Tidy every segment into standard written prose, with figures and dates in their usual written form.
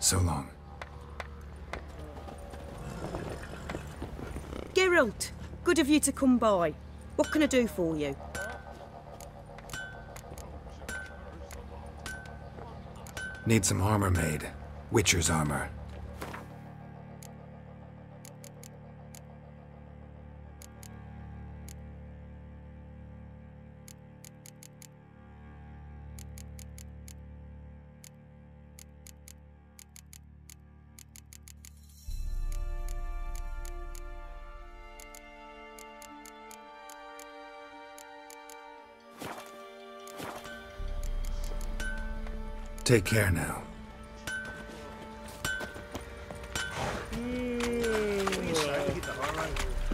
So long. Geralt, good of you to come by. What can I do for you? Need some armor made. Witcher's armor. Take care now.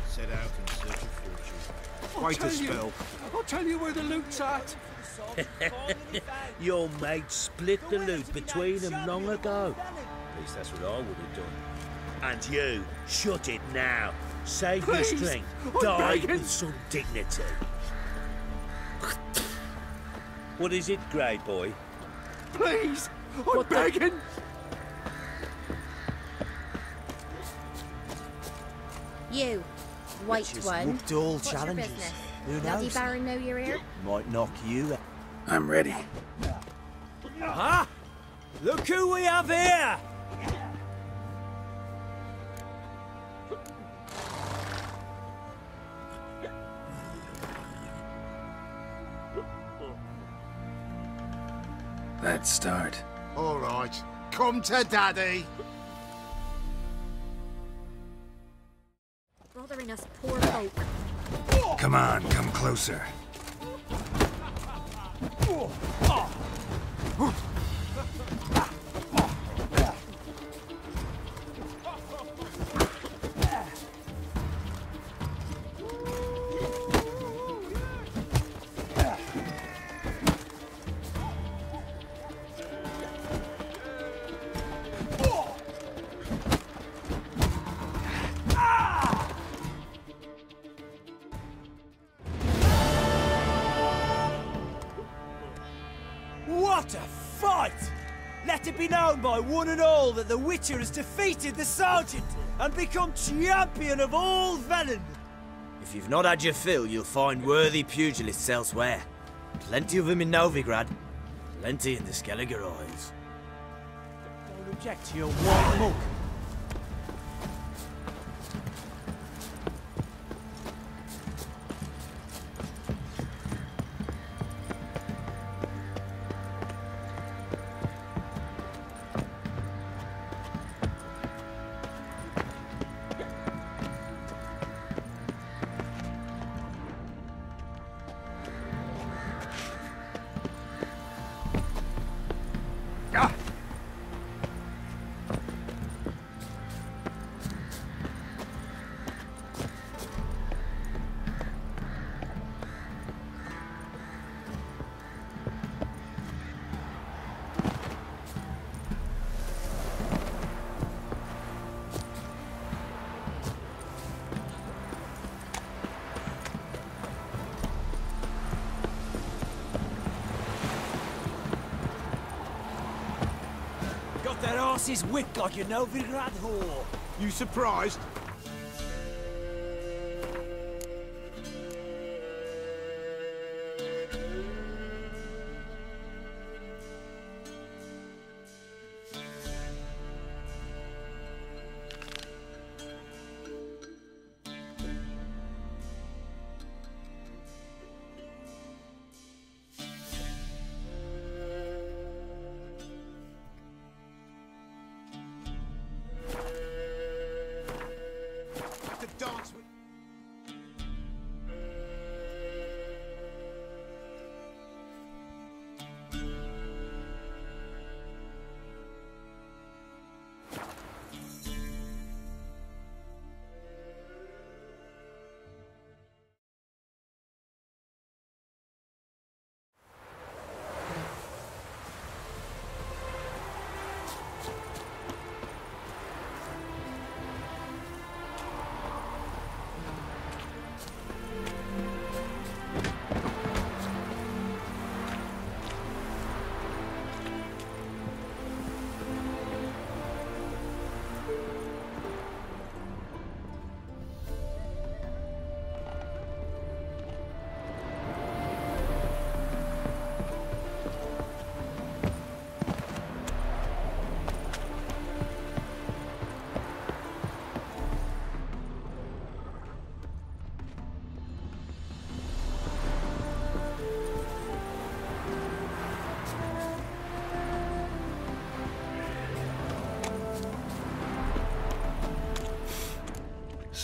Set out in search of fortune. Quite a spell. I'll tell you where the loot's at. Your mate split the loot between them long ago. At least that's what I would have done. And you, shut it now. Save your strength. Die with some dignity. What is it, Grey Boy? Please, I'm begging. You, white one. Whooped all What's challenges. your business? Who Daddy knows? Baron know you're here? Might knock you out. I'm ready. Huh? Look who we have here! Let's start. All right, come to Daddy. Bothering us poor folk. Come on, come closer. What a fight! Let it be known by one and all that the Witcher has defeated the Sergeant and become champion of all Velen. If you've not had your fill, you'll find worthy pugilists elsewhere. Plenty of them in Novigrad, plenty in the Skelliger Isles. Don't object to your white mug. Got that arse's wit like your Novigrad whore. You surprised?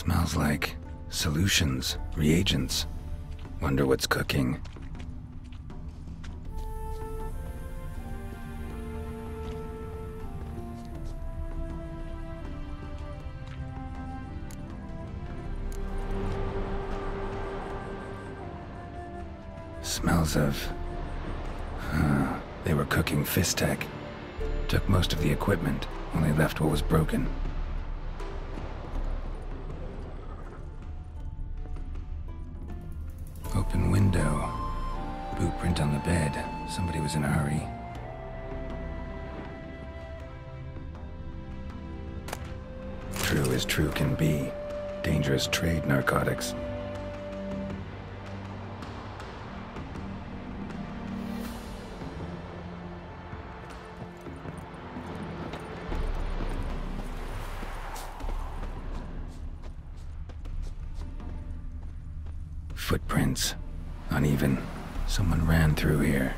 Smells like solutions, reagents. Wonder what's cooking. Smells of... they were cooking Fistech. Took most of the equipment, only left what was broken. Open window. Boot print on the bed. Somebody was in a hurry. True as true can be. Dangerous trade, narcotics. Footprints. Uneven. Someone ran through here.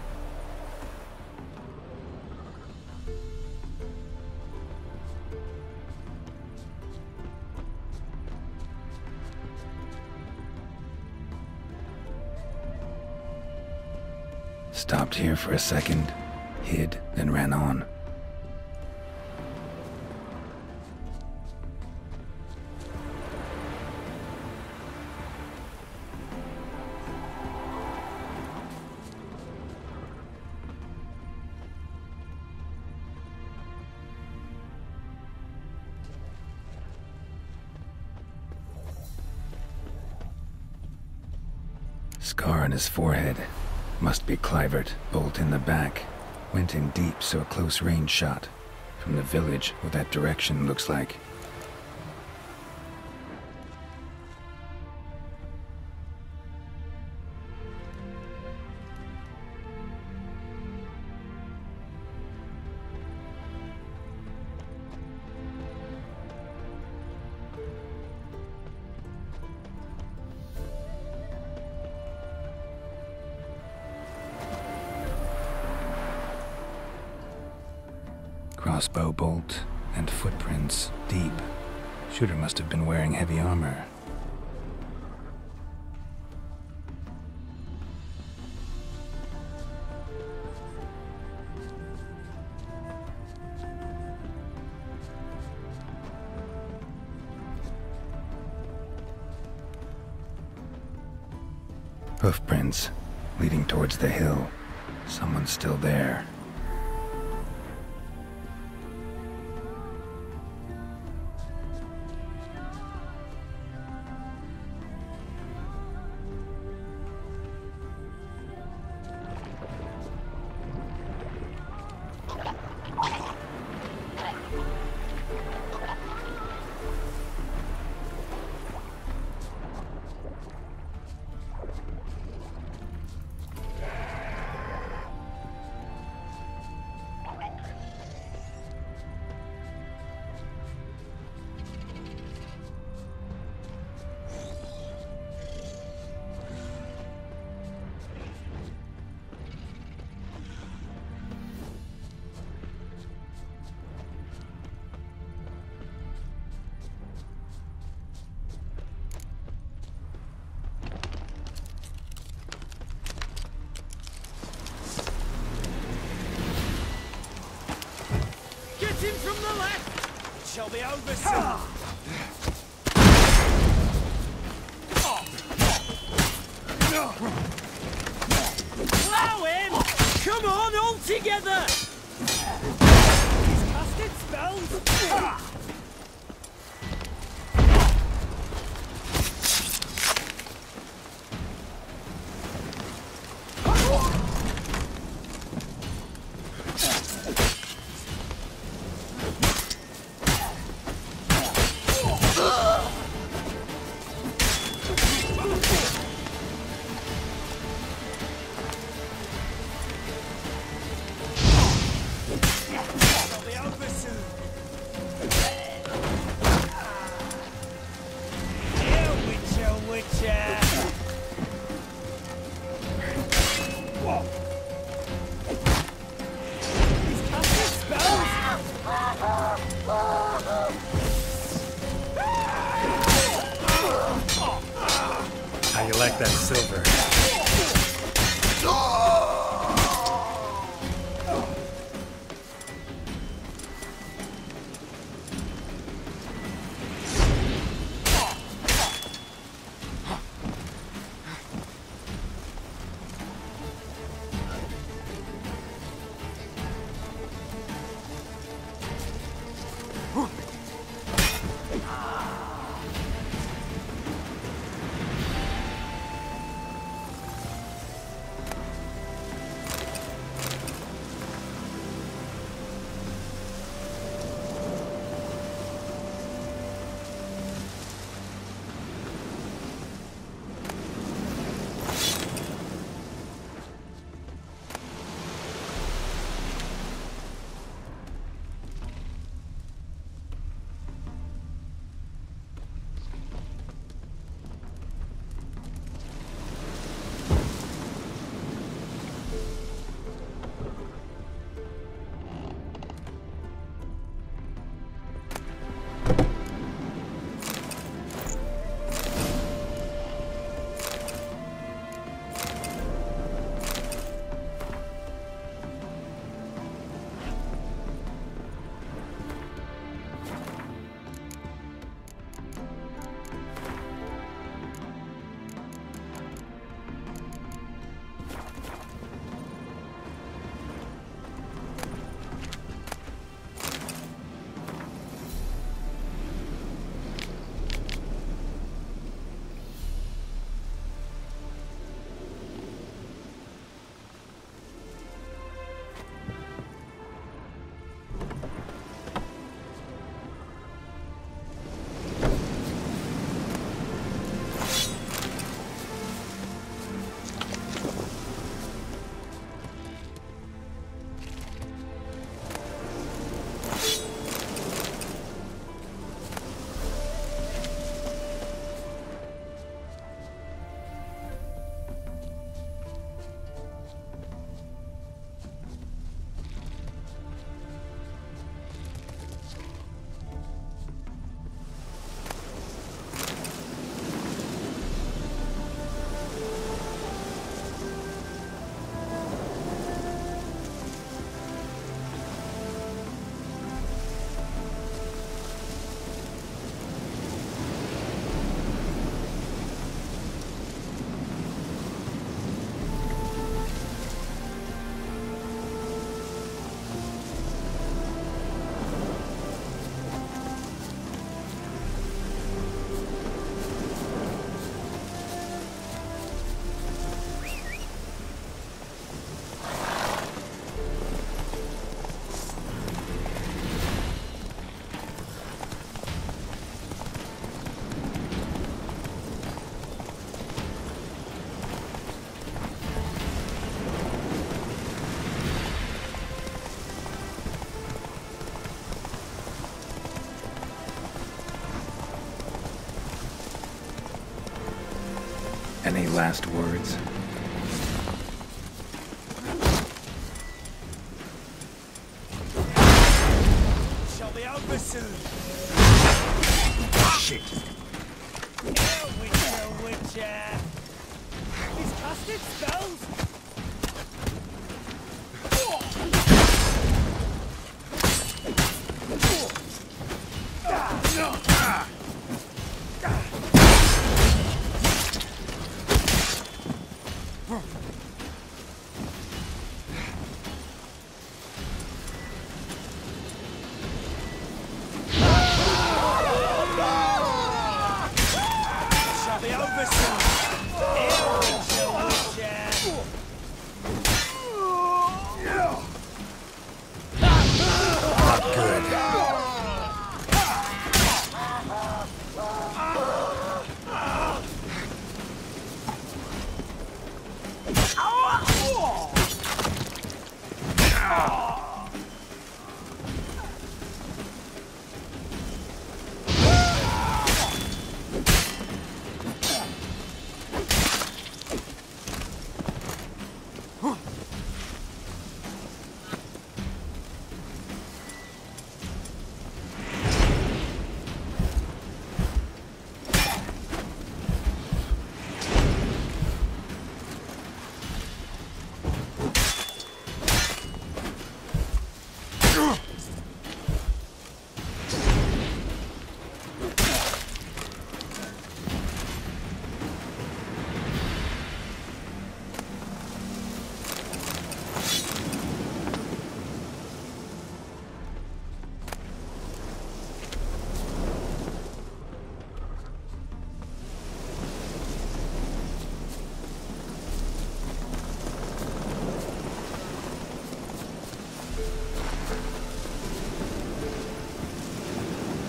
Stopped here for a second, hid, then ran on. Scar on his forehead. Must be Clivert. Bolt in the back. Went in deep, so a close range shot. From the village, what that direction looks like. Crossbow bolt and footprints deep. Shooter must have been wearing heavy armor. Hoofprints leading towards the hill. Someone's still there. From the left! It shall be over soon! Plow him! Come on, all together! He's casted spells! like that silver. Any last words? Shall be over soon. Shit. Witcher. He's casted spells.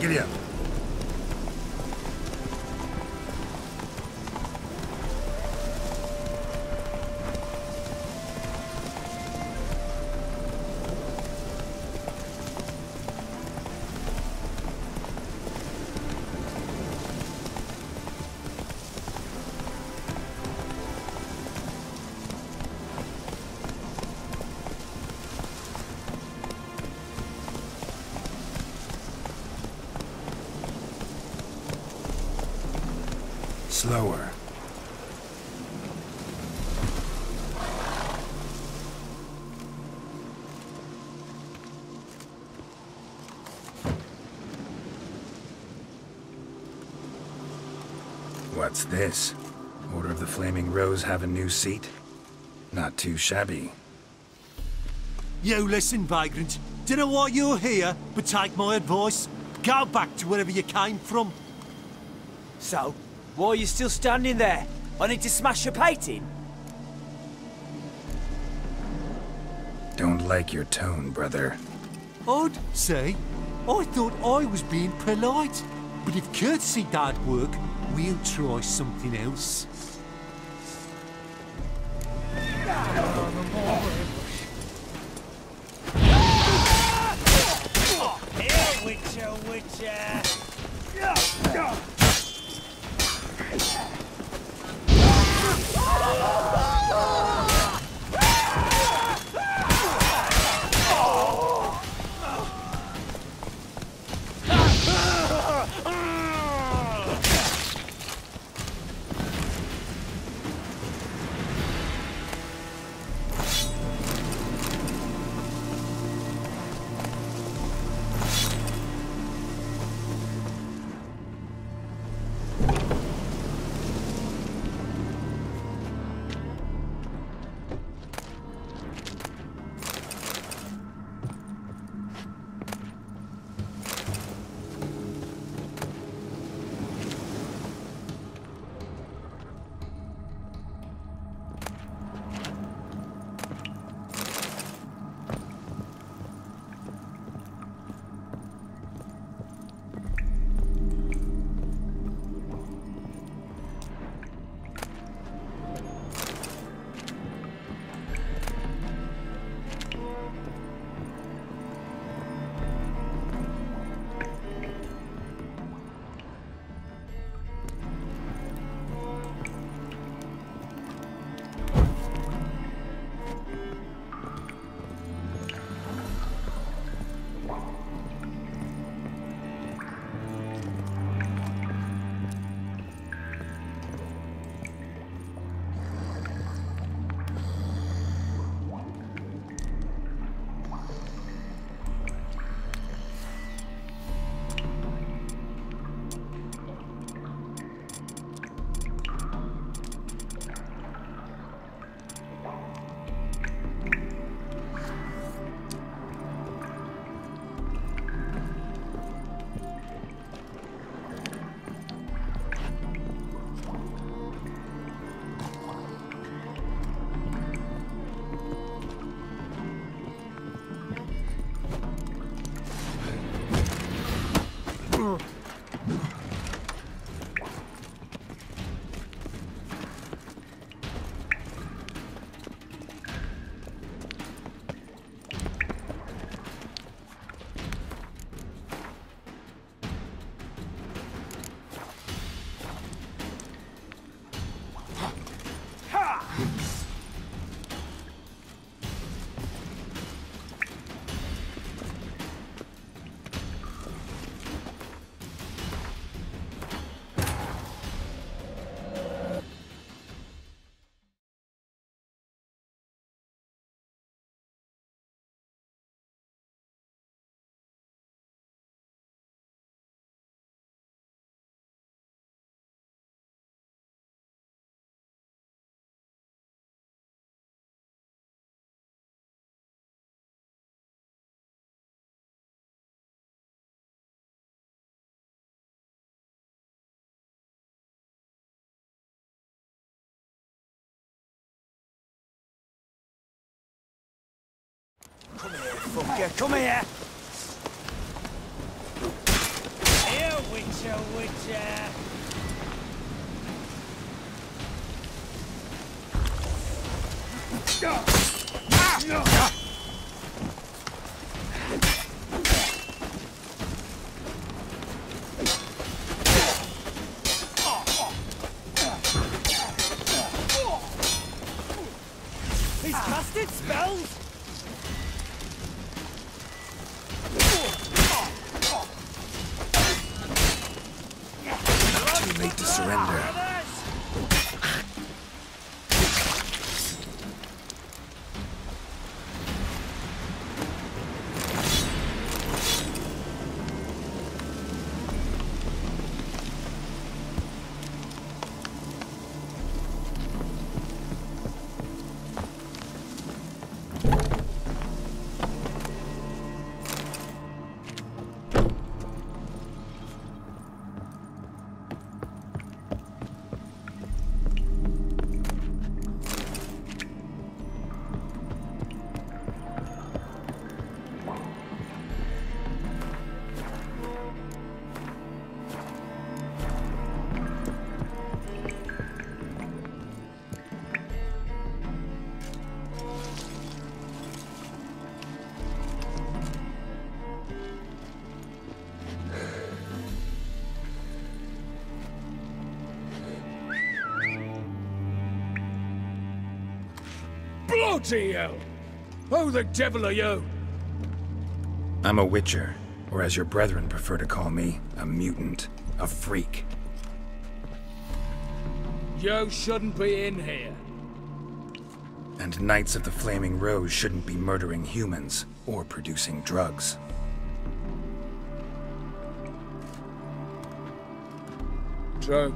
Giddy up. Slower. What's this? Order of the Flaming Rose have a new seat? Not too shabby. You listen, vagrant. Dunno why you're here, but take my advice. Go back to wherever you came from. So, why are you still standing there? I need to smash your painting? Don't like your tone, brother. I'd say, I thought I was being polite. But if courtesy don't work, we'll try something else. Here, Witcher, Witcher! Come here, fucker, come here! Witcher, Witcher! He's casted spells! Too late to surrender. Bloody hell! Who the devil are you? I'm a Witcher, or as your brethren prefer to call me, a mutant, a freak. You shouldn't be in here. And Knights of the Flaming Rose shouldn't be murdering humans or producing drugs. True.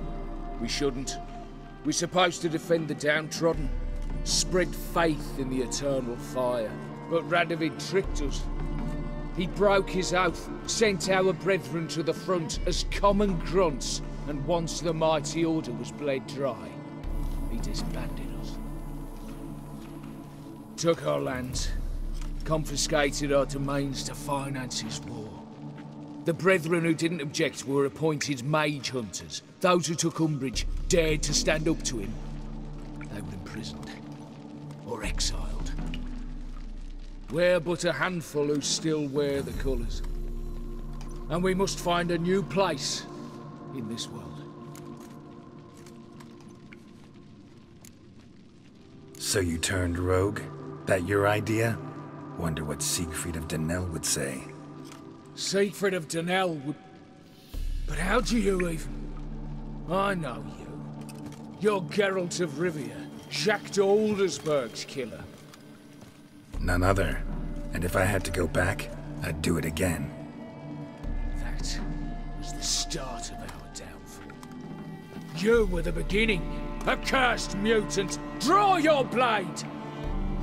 We shouldn't. We're supposed to defend the downtrodden, spread faith in the eternal fire. But Radovid tricked us. He broke his oath, sent our brethren to the front as common grunts, and once the mighty order was bled dry, he disbanded us. Took our lands, confiscated our domains to finance his war. The brethren who didn't object were appointed mage hunters. Those who took umbrage, dared to stand up to him, they were imprisoned or exiled. We're but a handful who still wear the colours. And we must find a new place in this world. So you turned rogue? That your idea? Wonder what Siegfried of Denel would say. Siegfried of Denel would... But how do you even... I know you. You're Geralt of Rivia, Jacques de Aldersberg's killer. None other. And if I had to go back, I'd do it again. That was the start of our downfall. You were the beginning. Accursed mutant! Draw your blade!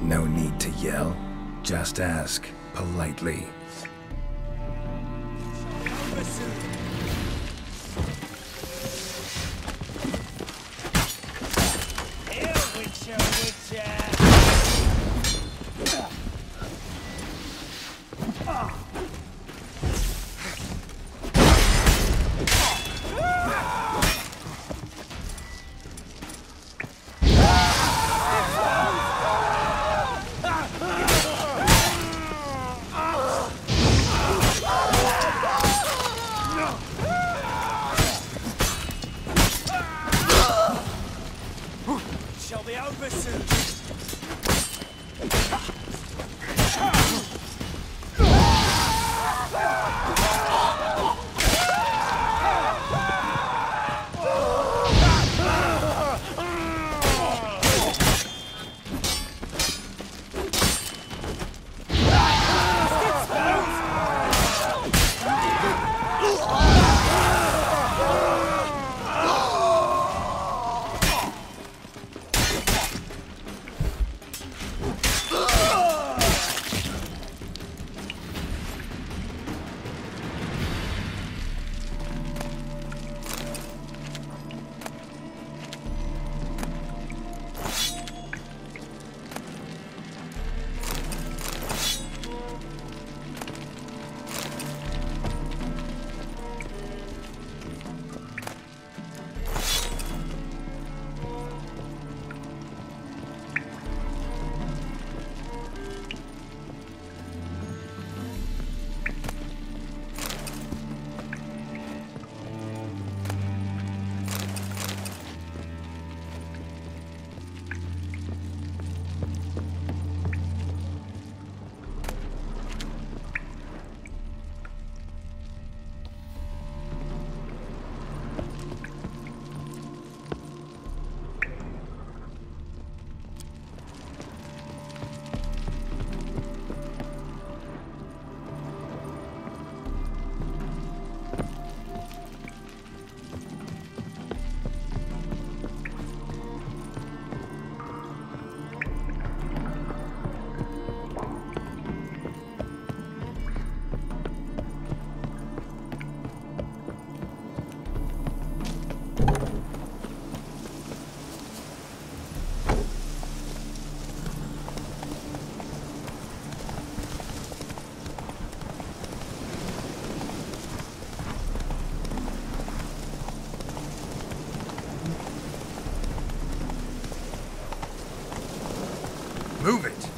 No need to yell. Just ask, politely. Here, Witcher, Witcher! Move it!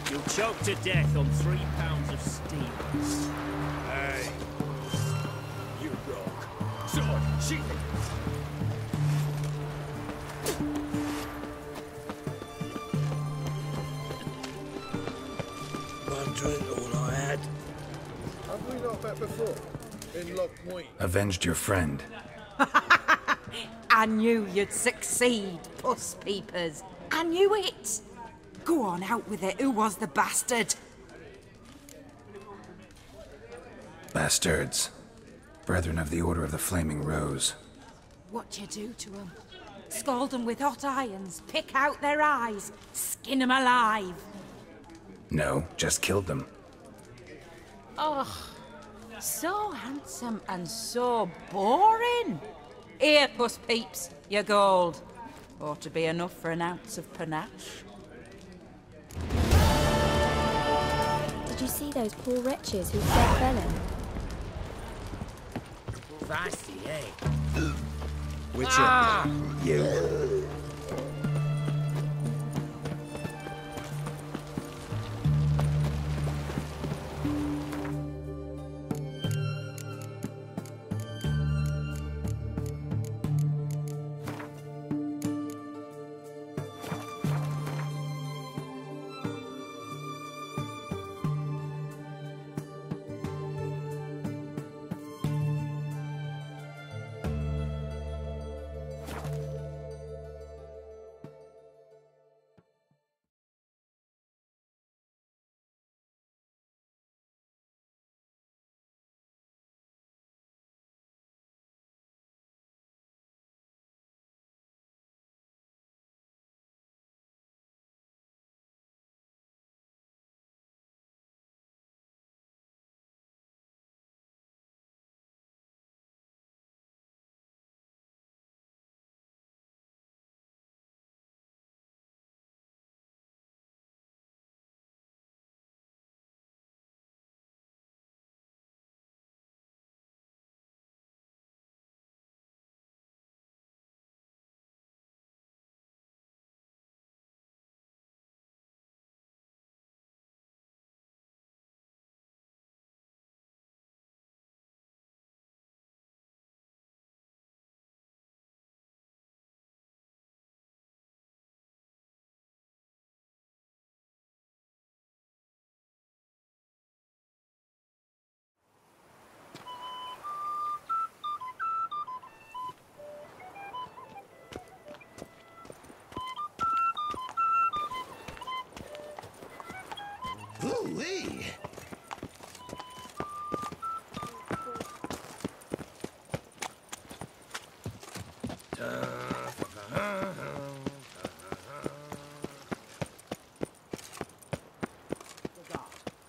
You'll choke to death on 3 pounds of steel. Hey. You rock. Sword, sheath it. One drink, all I had. Have we not met before? In Loch Point? Avenged your friend. I knew you'd succeed, puss peepers. I knew it. Go on, out with it. Who was the bastard? Bastards. Brethren of the Order of the Flaming Rose. What you do to them? Scald them with hot irons, pick out their eyes, skin them alive. No, just killed them. Oh, so handsome and so boring. Here, puss peeps, your gold. Ought to be enough for an ounce of panache. Did you see those poor wretches who fed Velen? Fancy, eh? Witcher. You. Ooh-wee.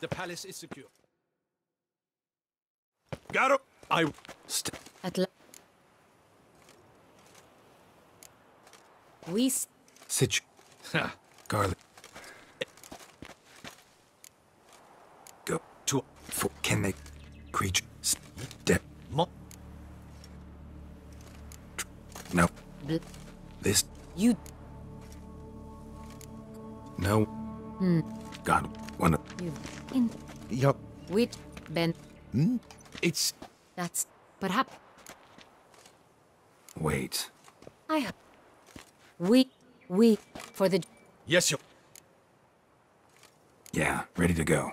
The palace is secure. Got it. At la we Sitch. Garlic. Go to. For can they creature? Dead. No. This. you No. God. One of. you in Yup. with Ben. It's. That's perhaps Wait. I have. We for the Yes, you. Yeah. Ready to go.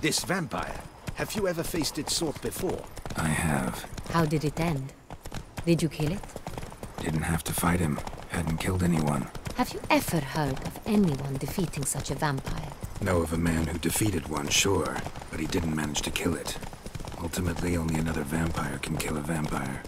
This vampire, have you ever faced its sort before? I have. How did it end? Did you kill it? Didn't have to fight him. Hadn't killed anyone. Have you ever heard of anyone defeating such a vampire? Know of a man who defeated one, sure, but he didn't manage to kill it. Ultimately, only another vampire can kill a vampire.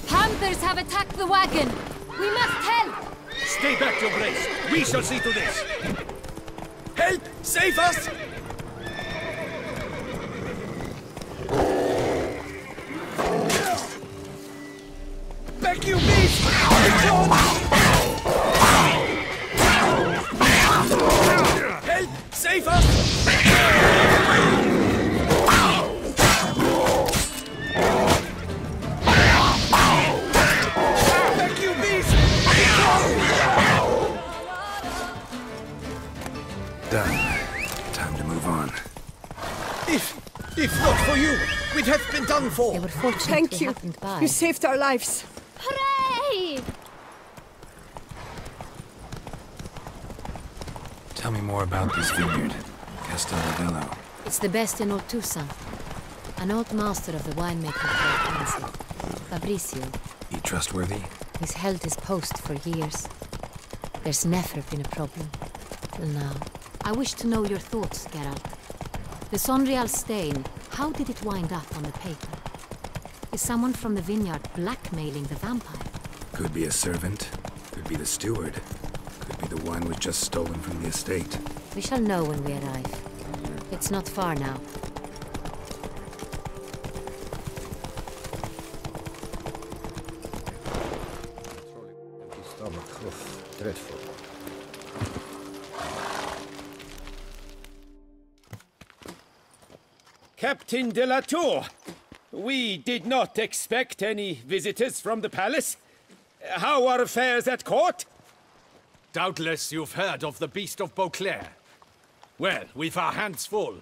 Panthers have attacked the wagon! We must help! Stay back, your grace. We shall see to this. Help! Save us! Back, you beast! Help! Save us! Back, you beast! Done. Time to move on. If not for you, we'd have been done for. They were fortunate Thank we you. happened by. You saved our lives. Hooray! Tell me more about this vineyard. Castelravello. It's the best in Ortusa. An old master of the winemaking trade, Fabrizio. He trustworthy? He's held his post for years. There's never been a problem. Till now. I wish to know your thoughts, Geralt. The Sonreal stain, how did it wind up on the paper? Is someone from the vineyard blackmailing the vampire? Could be a servant. Could be the steward. Could be the one who's just stolen from the estate. We shall know when we arrive. It's not far now. Dreadful. Captain de la Tour, we did not expect any visitors from the palace. How are affairs at court? Doubtless you've heard of the Beast of Beauclair. Well, we've our hands full.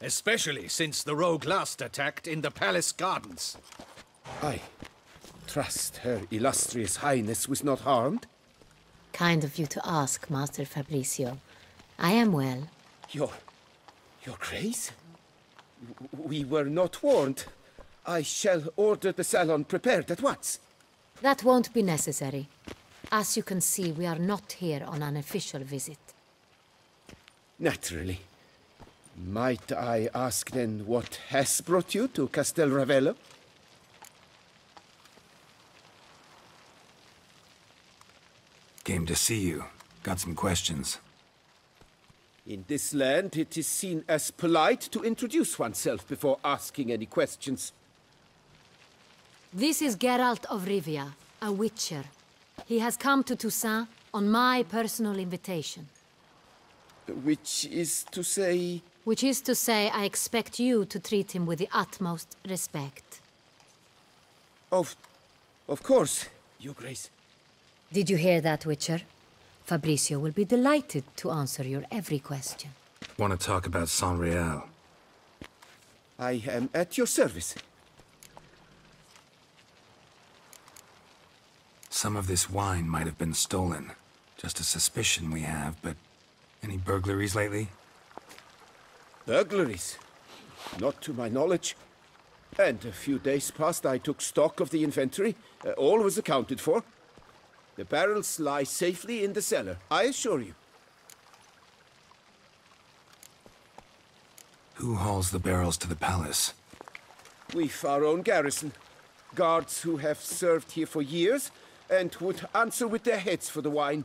Especially since the rogue last attacked in the palace gardens. I trust Her Illustrious Highness was not harmed. Kind of you to ask, Master Fabrizio. I am well. Your Grace? We were not warned. I shall order the salon prepared at once. That won't be necessary. As you can see, we are not here on an official visit. Naturally. Might I ask then what has brought you to Castelravello? Came to see you. Got some questions. In this land, it is seen as polite to introduce oneself before asking any questions. This is Geralt of Rivia, a witcher. He has come to Toussaint on my personal invitation. Which is to say... Which is to say, I expect you to treat him with the utmost respect. Of course, Your Grace. Did you hear that, Witcher? Fabricio will be delighted to answer your every question. Want to talk about Saint-Réal? I am at your service. Some of this wine might have been stolen. Just a suspicion we have, but any burglaries lately? Burglaries? Not to my knowledge. And a few days past I took stock of the inventory. All was accounted for. The barrels lie safely in the cellar, I assure you. Who hauls the barrels to the palace? We've our own garrison. Guards who have served here for years and would answer with their heads for the wine.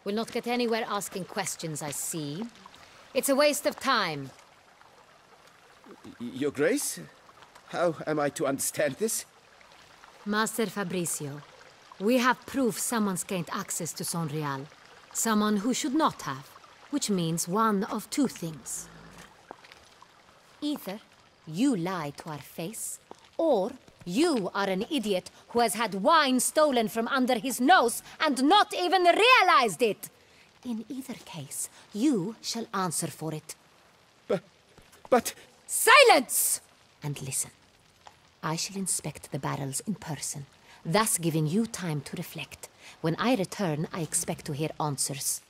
We'll not get anywhere asking questions, I see. It's a waste of time. Your Grace? How am I to understand this? Master Fabricio, we have proof someone's gained access to Saint-Réal. Someone who should not have. Which means one of two things. Either you lie to our face, or you are an idiot who has had wine stolen from under his nose and not even realized it. In either case, you shall answer for it. But... Silence! And listen. I shall inspect the barrels in person, thus giving you time to reflect. When I return, I expect to hear answers.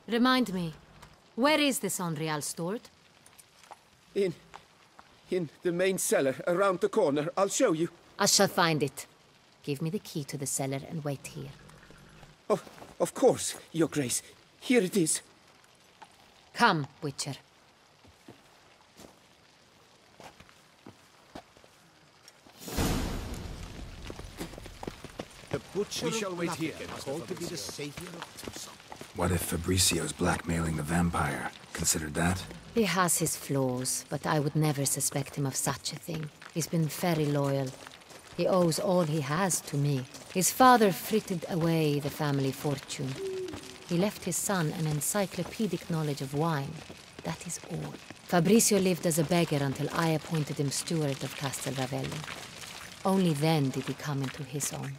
Remind me, where is the Saint-Réal stored? In the main cellar, around the corner. I'll show you. I shall find it. Give me the key to the cellar and wait here. Oh, of course, Your Grace. Here it is. Come, Witcher. The butcher We shall wait here, called to be the savior of Toussaint. What if Fabricio's blackmailing the vampire? Considered that? He has his flaws, but I would never suspect him of such a thing. He's been very loyal. He owes all he has to me. His father frittered away the family fortune. He left his son an encyclopedic knowledge of wine. That is all. Fabricio lived as a beggar until I appointed him steward of Castel Ravello. Only then did he come into his own.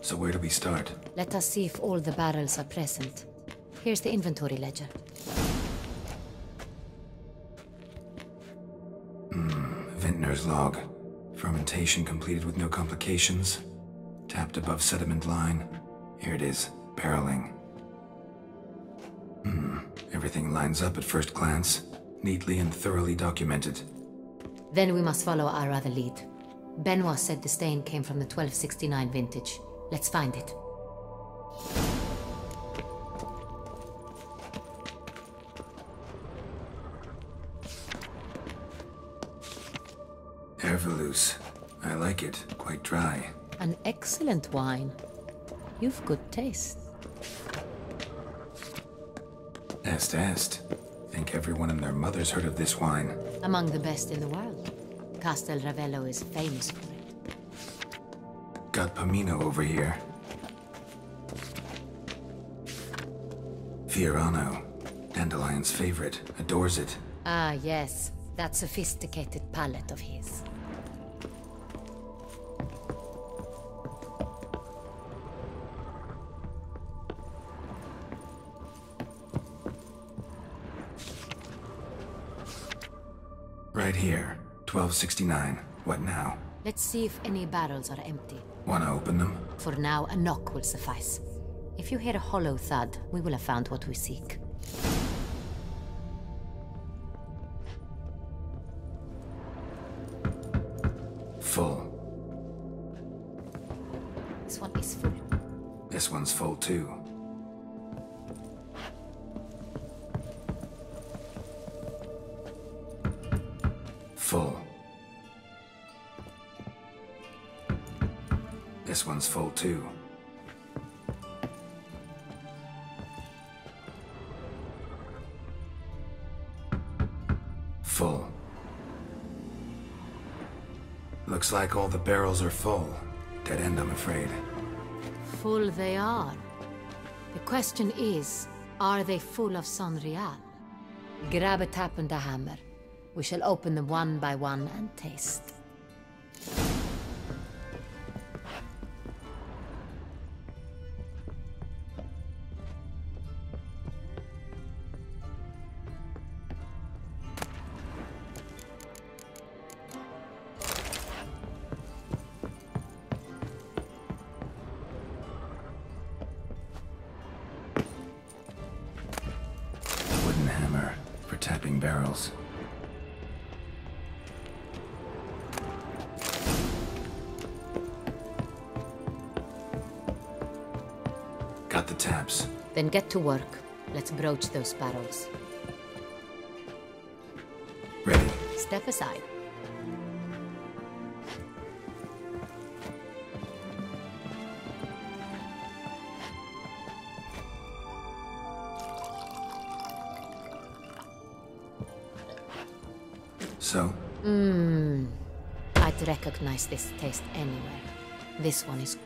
So where do we start? Let us see if all the barrels are present. Here's the inventory ledger. Vintner's log. Fermentation completed with no complications. Tapped above sediment line. Here it is. Barreling. Everything lines up at first glance. Neatly and thoroughly documented. Then we must follow our other lead. Benoit said the stain came from the 1269 vintage. Let's find it. Herveloos. I like it. Quite dry. An excellent wine. You've good taste. Est. Think everyone and their mother's heard of this wine. Among the best in the world. Castel Ravello is famous for it. Got Pomino over here. Fiorano. Dandelion's favorite. Adores it. Ah, yes. That sophisticated palate of his. Right here. 1269. What now? Let's see if any barrels are empty. Wanna open them? For now, a knock will suffice. If you hear a hollow thud, we will have found what we seek. Full. This one is full. This one's full too. one's full too. Full. Looks like all the barrels are full. Dead end, I'm afraid. Full they are. The question is, are they full of Sonreal? Grab a tap and a hammer. We shall open them one by one and taste. Tapping barrels. Got the taps. Then get to work. Let's broach those barrels. Ready. Step aside. So? I'd recognize this taste anywhere. This one is good.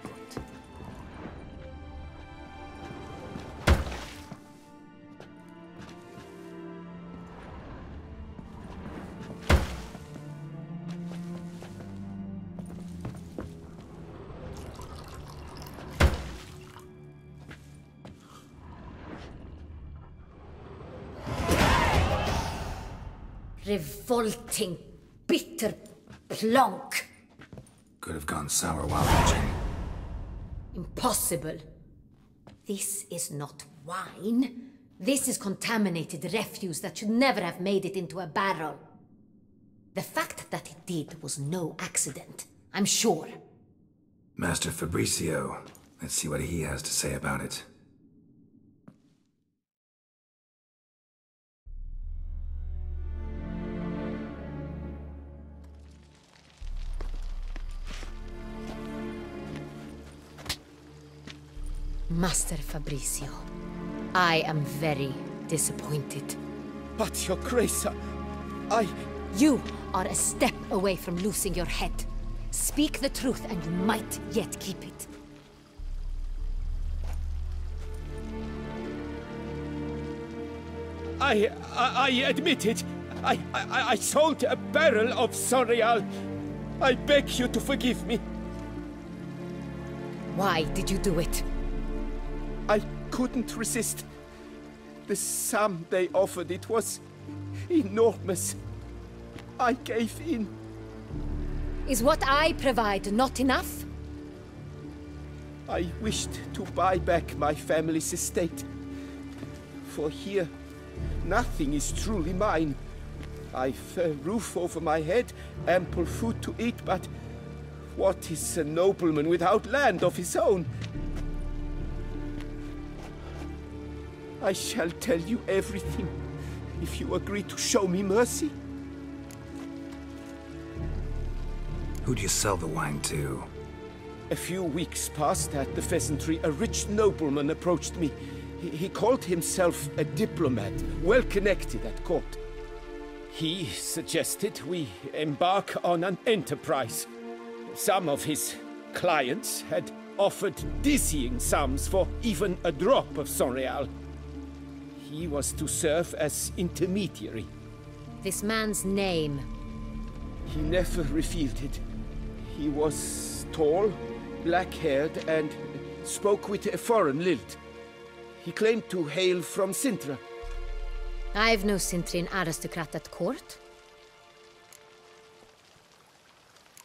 Revolting, bitter plonk. Could have gone sour while hatching. Impossible. This is not wine. This is contaminated refuse that should never have made it into a barrel. The fact that it did was no accident, I'm sure. Master Fabricio. Let's see what he has to say about it. Master Fabricio, I am very disappointed. But, Your Grace, I... You are a step away from losing your head. Speak the truth and you might yet keep it. I admit it. I sold a barrel of Sonreal. I beg you to forgive me. Why did you do it? I couldn't resist. The sum they offered, it was enormous. I gave in. Is what I provide not enough? I wished to buy back my family's estate. For here, nothing is truly mine. I've a roof over my head, ample food to eat, but what is a nobleman without land of his own? I shall tell you everything, if you agree to show me mercy. Who do you sell the wine to? A few weeks past at the pheasantry, a rich nobleman approached me. He called himself a diplomat, well connected at court. He suggested we embark on an enterprise. Some of his clients had offered dizzying sums for even a drop of Sonreal. He was to serve as intermediary. This man's name? He never revealed it. He was tall, black-haired, and spoke with a foreign lilt. He claimed to hail from Sintra. I've no Sintrian aristocrat at court.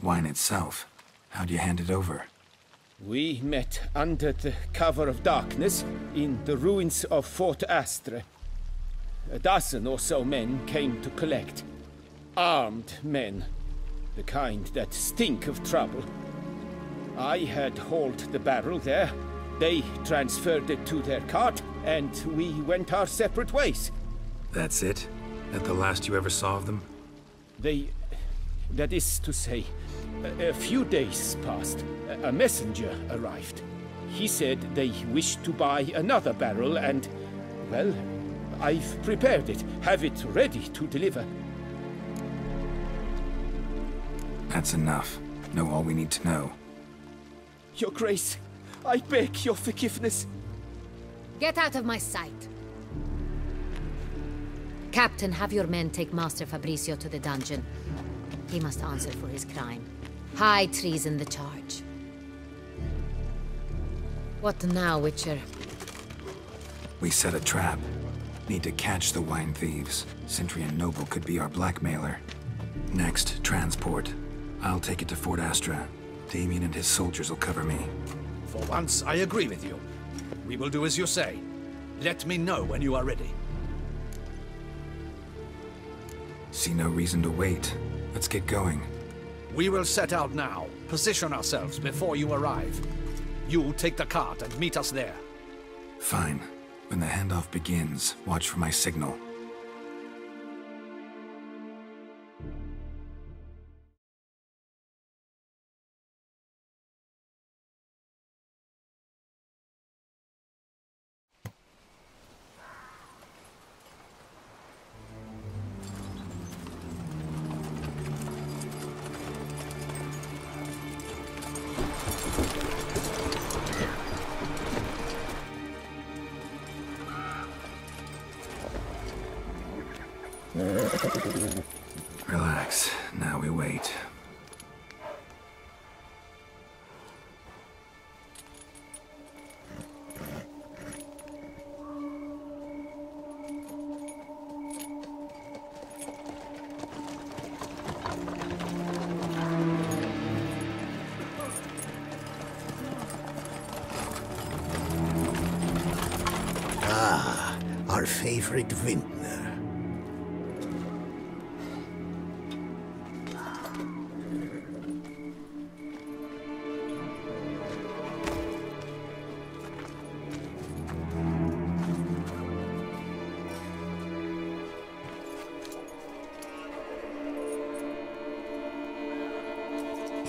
Wine itself. How'd you hand it over? We met under the cover of darkness in the ruins of Fort Astre. A dozen or so men came to collect. Armed men. The kind that stink of trouble. I had hauled the barrel there. They transferred it to their cart, and we went our separate ways. That's it? That the last you ever saw of them? That is to say, A few days passed. A messenger arrived. He said they wished to buy another barrel and, well, I've prepared it. Have it ready to deliver. That's enough. Know all we need to know. Your Grace, I beg your forgiveness. Get out of my sight. Captain, have your men take Master Fabrizio to the dungeon. He must answer for his crime. High treason the charge. What now, Witcher? We set a trap. Need to catch the wine thieves. Sentry and Noble could be our blackmailer. Next, transport. I'll take it to Fort Astra. Damien and his soldiers will cover me. For once, I agree with you. We will do as you say. Let me know when you are ready. See no reason to wait. Let's get going. We will set out now. Position ourselves before you arrive. You take the cart and meet us there. Fine. When the handoff begins, watch for my signal. Relax. Now we wait. Ah, our favorite vintner.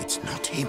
It's not him.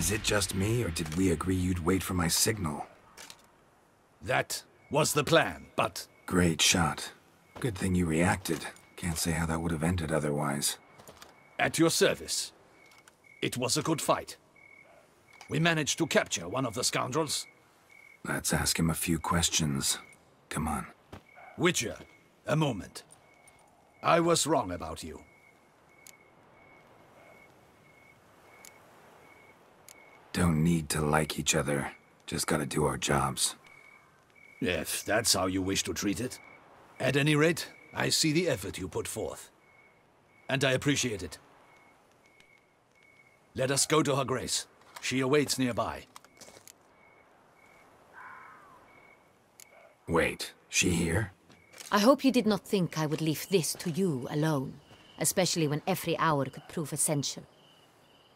Is it just me, or did we agree you'd wait for my signal? That was the plan, but... Great shot. Good thing you reacted. Can't say how that would have ended otherwise. At your service. It was a good fight. We managed to capture one of the scoundrels. Let's ask him a few questions. Come on. Witcher, a moment. I was wrong about you. Don't need to like each other. Just gotta do our jobs. If that's how you wish to treat it. At any rate, I see the effort you put forth. And I appreciate it. Let us go to her grace. She awaits nearby. Wait, she here? I hope you did not think I would leave this to you alone, especially when every hour could prove essential.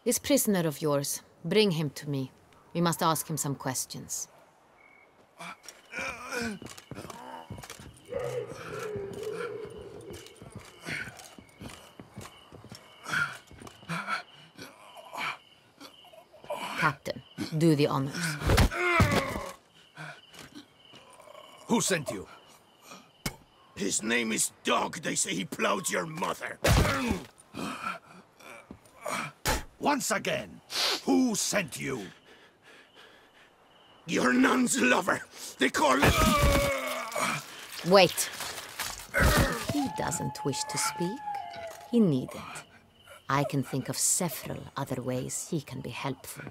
This prisoner of yours, bring him to me. We must ask him some questions. Captain, do the honors. Who sent you? His name is Dog. They say he plowed your mother. Once again, who sent you? Your nun's lover. They call it... Wait. If he doesn't wish to speak, he needn't. I can think of several other ways he can be helpful.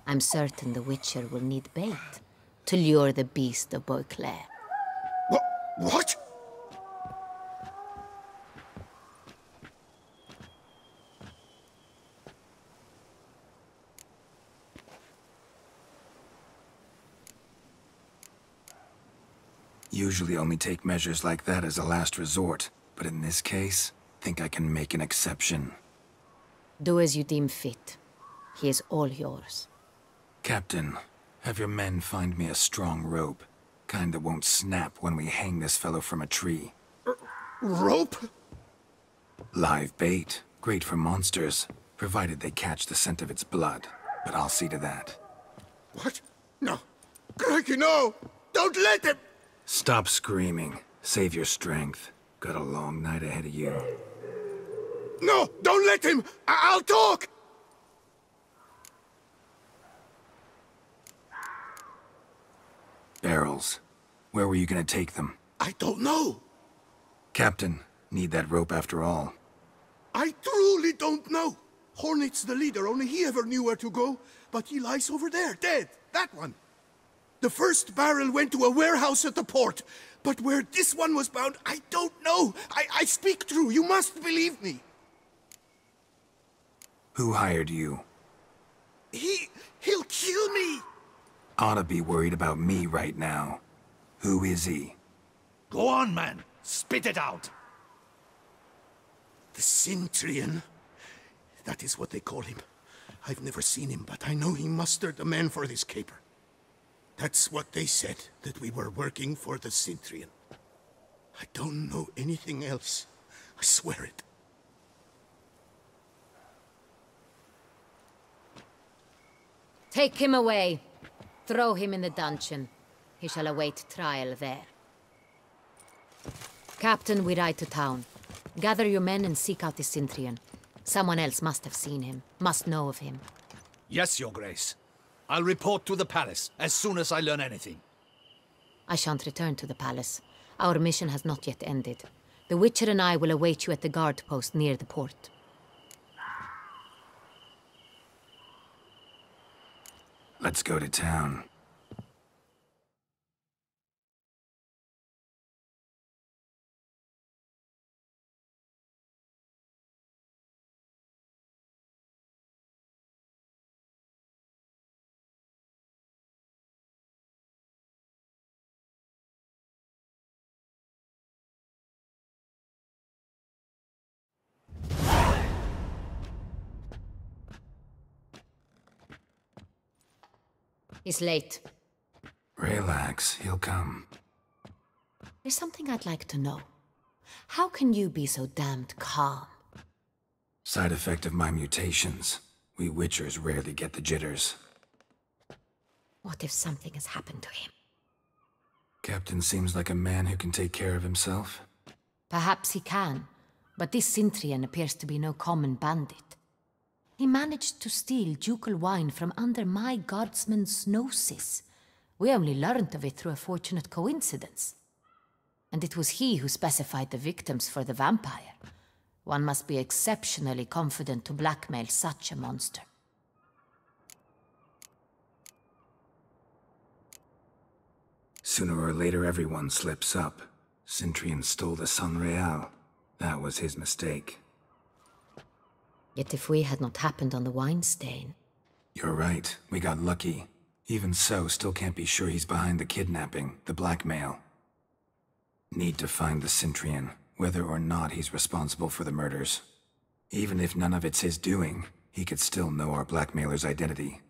I'm certain the Witcher will need bait to lure the beast of Beauclair. What? Usually only take measures like that as a last resort, but in this case, think I can make an exception. Do as you deem fit. He is all yours. Captain, have your men find me a strong rope. Kind that won't snap when we hang this fellow from a tree. Rope? Live bait. Great for monsters, provided they catch the scent of its blood. But I'll see to that. What? No. Crikey, no! Don't let him! Stop screaming. Save your strength. Got a long night ahead of you. No! Don't let him! I'll talk! Barrels. Where were you gonna take them? I don't know. Captain, need that rope after all. I truly don't know. Hornet's the leader, only he ever knew where to go. But he lies over there, dead. That one. The first barrel went to a warehouse at the port. But where this one was bound, I don't know. I speak true. You must believe me. Who hired you? He'll kill me. Ought to be worried about me right now. Who is he? Go on, man. Spit it out. The Centurion. That is what they call him. I've never seen him, but I know he mustered the men for this caper. That's what they said, that we were working for the Centurion. I don't know anything else. I swear it. Take him away. Throw him in the dungeon. He shall await trial there. Captain, we ride to town. Gather your men and seek out the Centurion. Someone else must have seen him, must know of him. Yes, Your Grace. I'll report to the palace as soon as I learn anything. I shan't return to the palace. Our mission has not yet ended. The Witcher and I will await you at the guard post near the port. Let's go to town. He's late. Relax, he'll come. There's something I'd like to know. How can you be so damned calm? Side effect of my mutations. We Witchers rarely get the jitters. What if something has happened to him? Captain seems like a man who can take care of himself. Perhaps he can, but this Cintrian appears to be no common bandit. He managed to steal ducal wine from under my guardsman's noses. We only learned of it through a fortunate coincidence. And it was he who specified the victims for the vampire. One must be exceptionally confident to blackmail such a monster. Sooner or later, everyone slips up. Cintrian stole the San Real. That was his mistake. Yet if we had not happened on the wine stain... You're right. We got lucky. Even so, still can't be sure he's behind the kidnapping, the blackmail. Need to find the Cintrian, whether or not he's responsible for the murders. Even if none of it's his doing, he could still know our blackmailer's identity.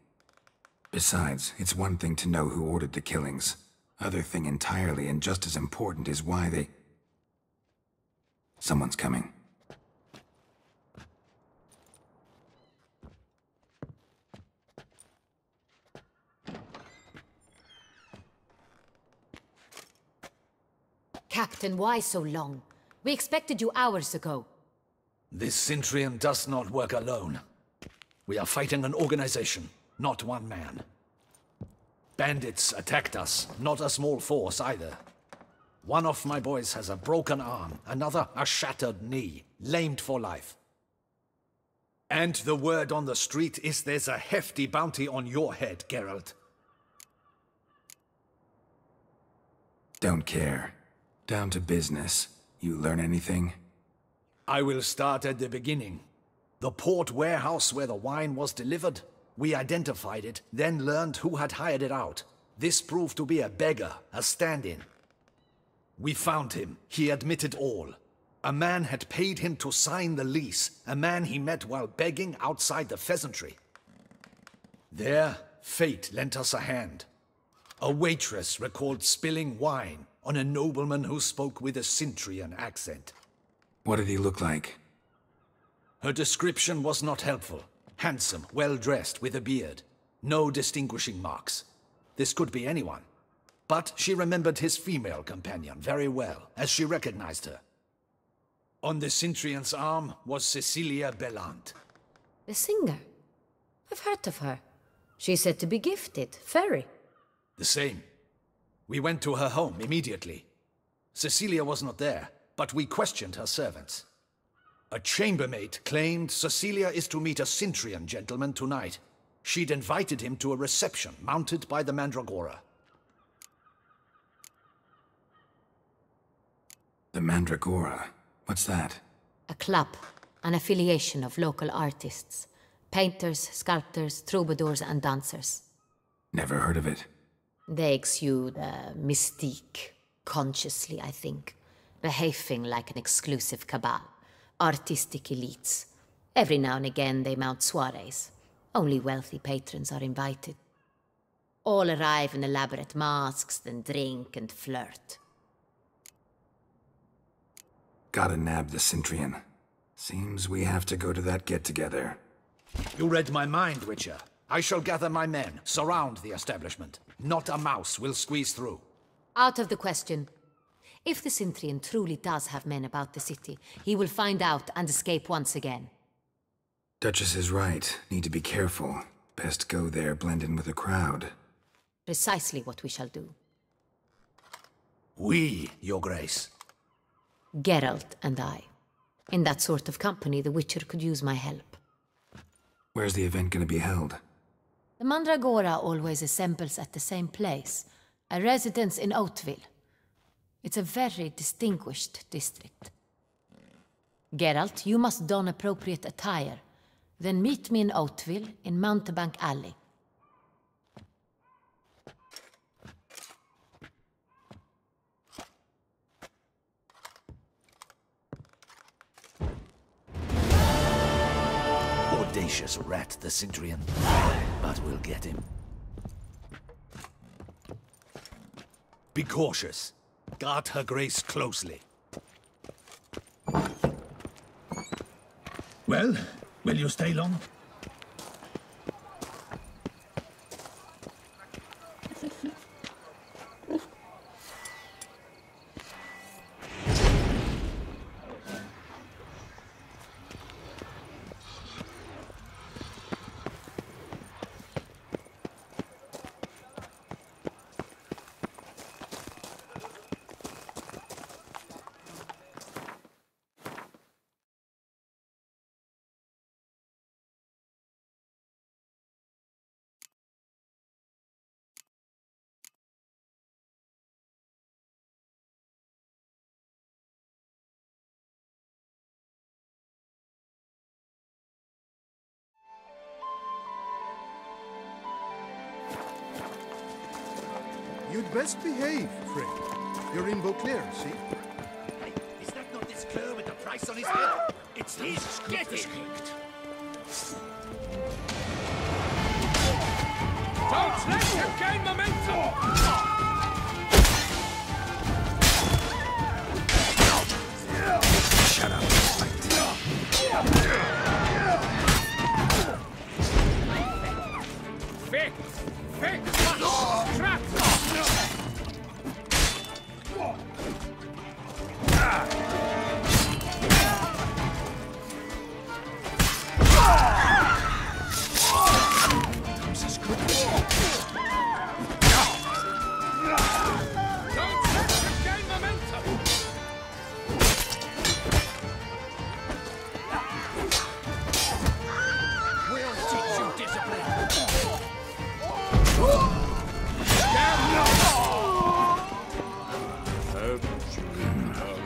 Besides, it's one thing to know who ordered the killings. Other thing entirely, and just as important, is why they... Someone's coming. Captain, why so long? We expected you hours ago. This Cintrian does not work alone. We are fighting an organization, not one man. Bandits attacked us, not a small force either. One of my boys has a broken arm, another a shattered knee, lamed for life. And the word on the street is there's a hefty bounty on your head, Geralt. Don't care. Down to business. You learn anything? I will start at the beginning. The port warehouse where the wine was delivered. We identified it, then learned who had hired it out. This proved to be a beggar, a stand-in. We found him. He admitted all. A man had paid him to sign the lease, a man he met while begging outside the pheasantry. There, fate lent us a hand. A waitress recalled spilling wine on a nobleman who spoke with a Cintrian accent. What did he look like? Her description was not helpful. Handsome, well-dressed, with a beard. No distinguishing marks. This could be anyone. But she remembered his female companion very well, as she recognized her. On the Cintrian's arm was Cecilia Bellant. The singer? I've heard of her. She's said to be gifted, fairy. The same. We went to her home immediately. Cecilia was not there, but we questioned her servants. A chambermaid claimed Cecilia is to meet a Cintrian gentleman tonight. She'd invited him to a reception mounted by the Mandragora. The Mandragora? What's that? A club, an affiliation of local artists. Painters, sculptors, troubadours and dancers. Never heard of it. They exude mystique, consciously, I think. Behaving like an exclusive cabal. Artistic elites. Every now and again they mount soirees. Only wealthy patrons are invited. All arrive in elaborate masks, then drink and flirt. Gotta nab the Cintrian. Seems we have to go to that get-together. You read my mind, Witcher. I shall gather my men, surround the establishment. Not a mouse will squeeze through. Out of the question. If the Cintrian truly does have men about the city, he will find out and escape once again. Duchess is right. Need to be careful. Best go there, blend in with the crowd. Precisely what we shall do. We, Your Grace. Geralt and I. In that sort of company, the Witcher could use my help. Where's the event gonna be held? The Mandragora always assembles at the same place, a residence in Oatville. It's a very distinguished district. Geralt, you must don appropriate attire. Then meet me in Oatville, in Mountebank Alley. Audacious rat, the Cintrian. But we'll get him. Be cautious. Guard her grace closely. Well, will you stay long? You'd best behave, friend. You're in Beauclair, see? Hey, is that not this cur with the price on his head? It's his! Get it! Don't let him gain momentum! Shut up. Fick! Fick! Trap!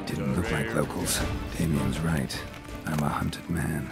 Didn't look like locals. Damien's right. I'm a hunted man.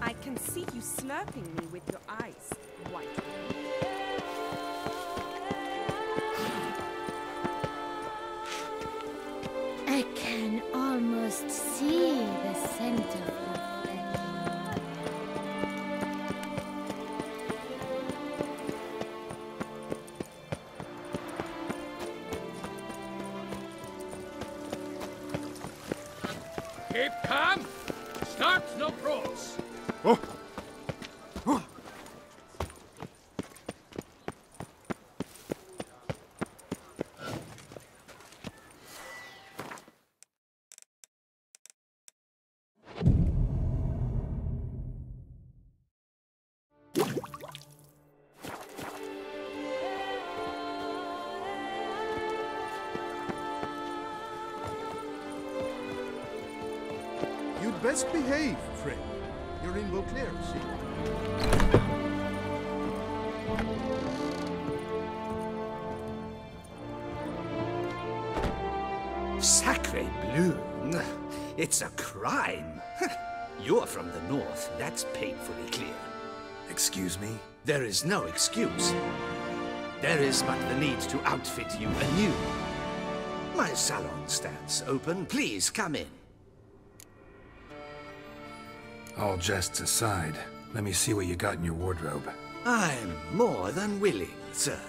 I can see you slurping me with your eyes, White. I can almost see the scent of your flesh. Keep calm! Start no pros! You'd best behave, friend. You're in Beauclair, see? Sacre bleu! It's a crime! You're from the north, that's painfully clear. Excuse me? There is no excuse. There is but the need to outfit you anew. My salon stands open. Please come in. All jests aside, let me see what you got in your wardrobe. I'm more than willing, sir.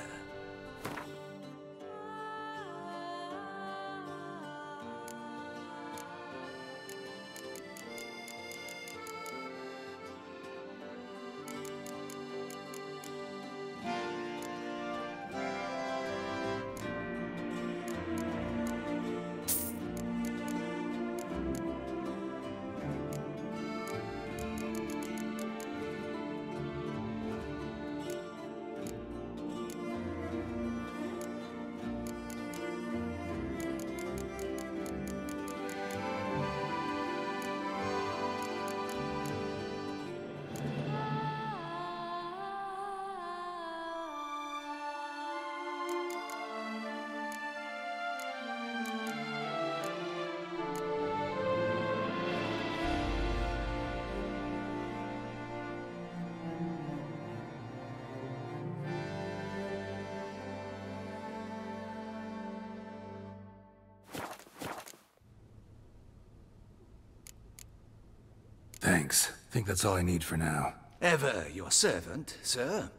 Thanks. Think that's all I need for now. Ever your servant, sir.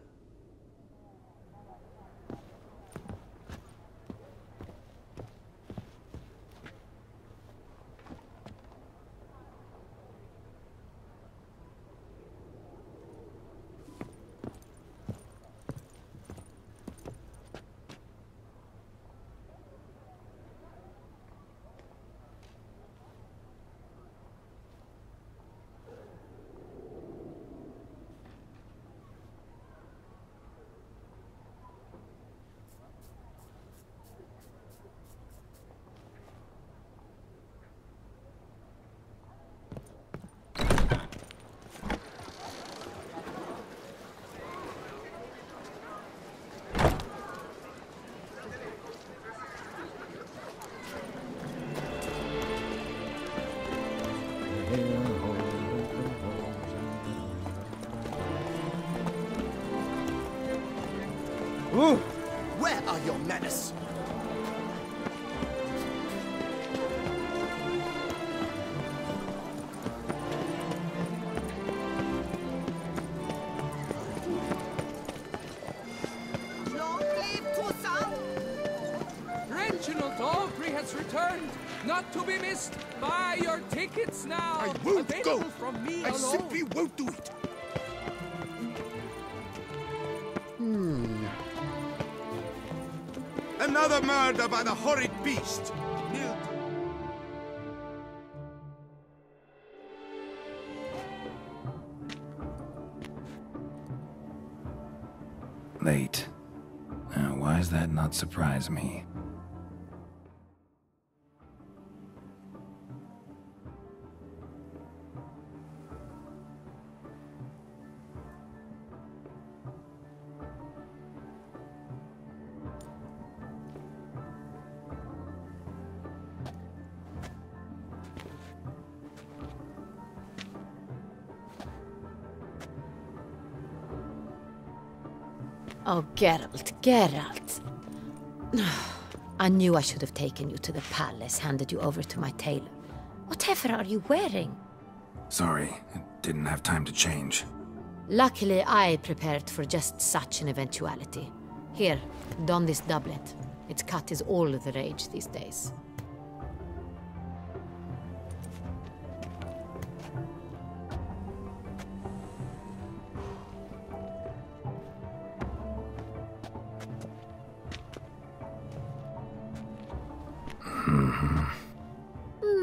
Ooh. Where are your manners? Reginald Aubrey has returned, not to be missed. Buy your tickets now. I won't Available go. From me I alone. simply won't do it. Another murder by the horrid beast. Late. Now, why does that not surprise me? Oh, Geralt, Geralt. I knew I should have taken you to the palace, handed you over to my tailor. Whatever are you wearing? Sorry, I didn't have time to change. Luckily, I prepared for just such an eventuality. Here, don this doublet. Its cut is all the rage these days.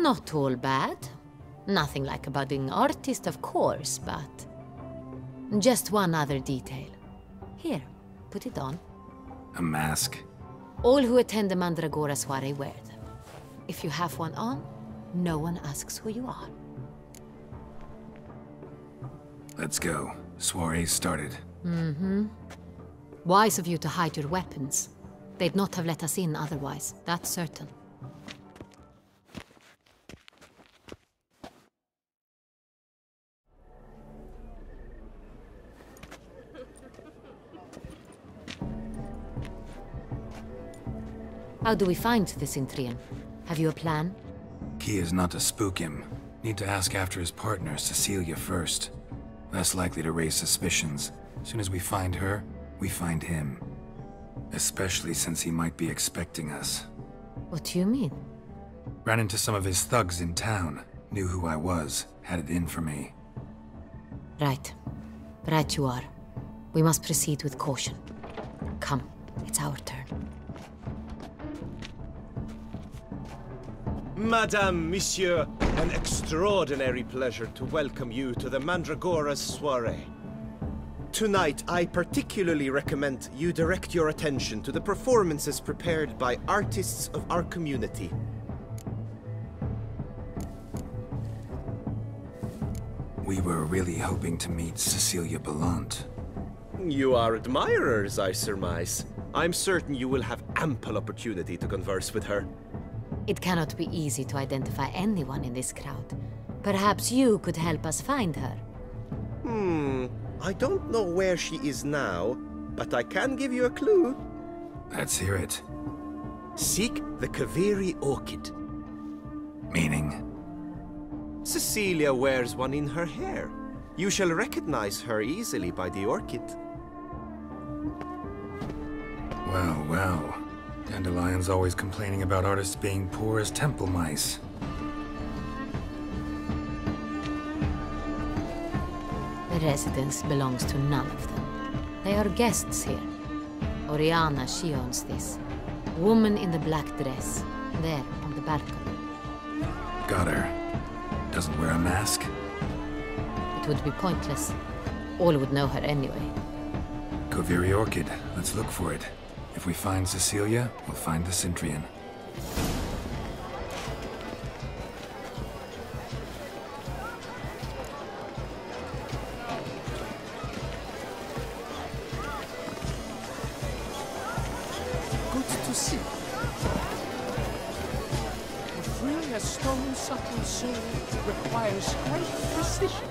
Not all bad. Nothing like a budding artist, of course, but... just one other detail. Here, put it on. A mask? All who attend the Mandragora soiree wear them. If you have one on, no one asks who you are. Let's go. Soiree's started. Wise of you to hide your weapons. They'd not have let us in otherwise, that's certain. How do we find the Cintrian? Have you a plan? Key is not to spook him. Need to ask after his partner, Cecilia, first. Less likely to raise suspicions. As soon as we find her, we find him. Especially since he might be expecting us. What do you mean? Ran into some of his thugs in town. Knew who I was. Had it in for me. Right. Right you are. We must proceed with caution. Come, it's our turn. Madame, Monsieur, an extraordinary pleasure to welcome you to the Mandragora's soiree. Tonight, I particularly recommend you direct your attention to the performances prepared by artists of our community. We were really hoping to meet Cecilia Belant. You are admirers, I surmise. I'm certain you will have ample opportunity to converse with her. It cannot be easy to identify anyone in this crowd. Perhaps you could help us find her. I don't know where she is now, but I can give you a clue. Let's hear it. Seek the Kaviri orchid. Meaning? Cecilia wears one in her hair. You shall recognize her easily by the orchid. Well, well. Dandelion's always complaining about artists being poor as temple mice. The residence belongs to none of them. They are guests here. Oriana, she owns this. Woman in the black dress. There, on the balcony. Got her. Doesn't wear a mask? It would be pointless. All would know her anyway. Kaviri orchid. Let's look for it. If we find Cecilia, we'll find the Cintrian. Good to see. To free a stone subtle soul requires great precision.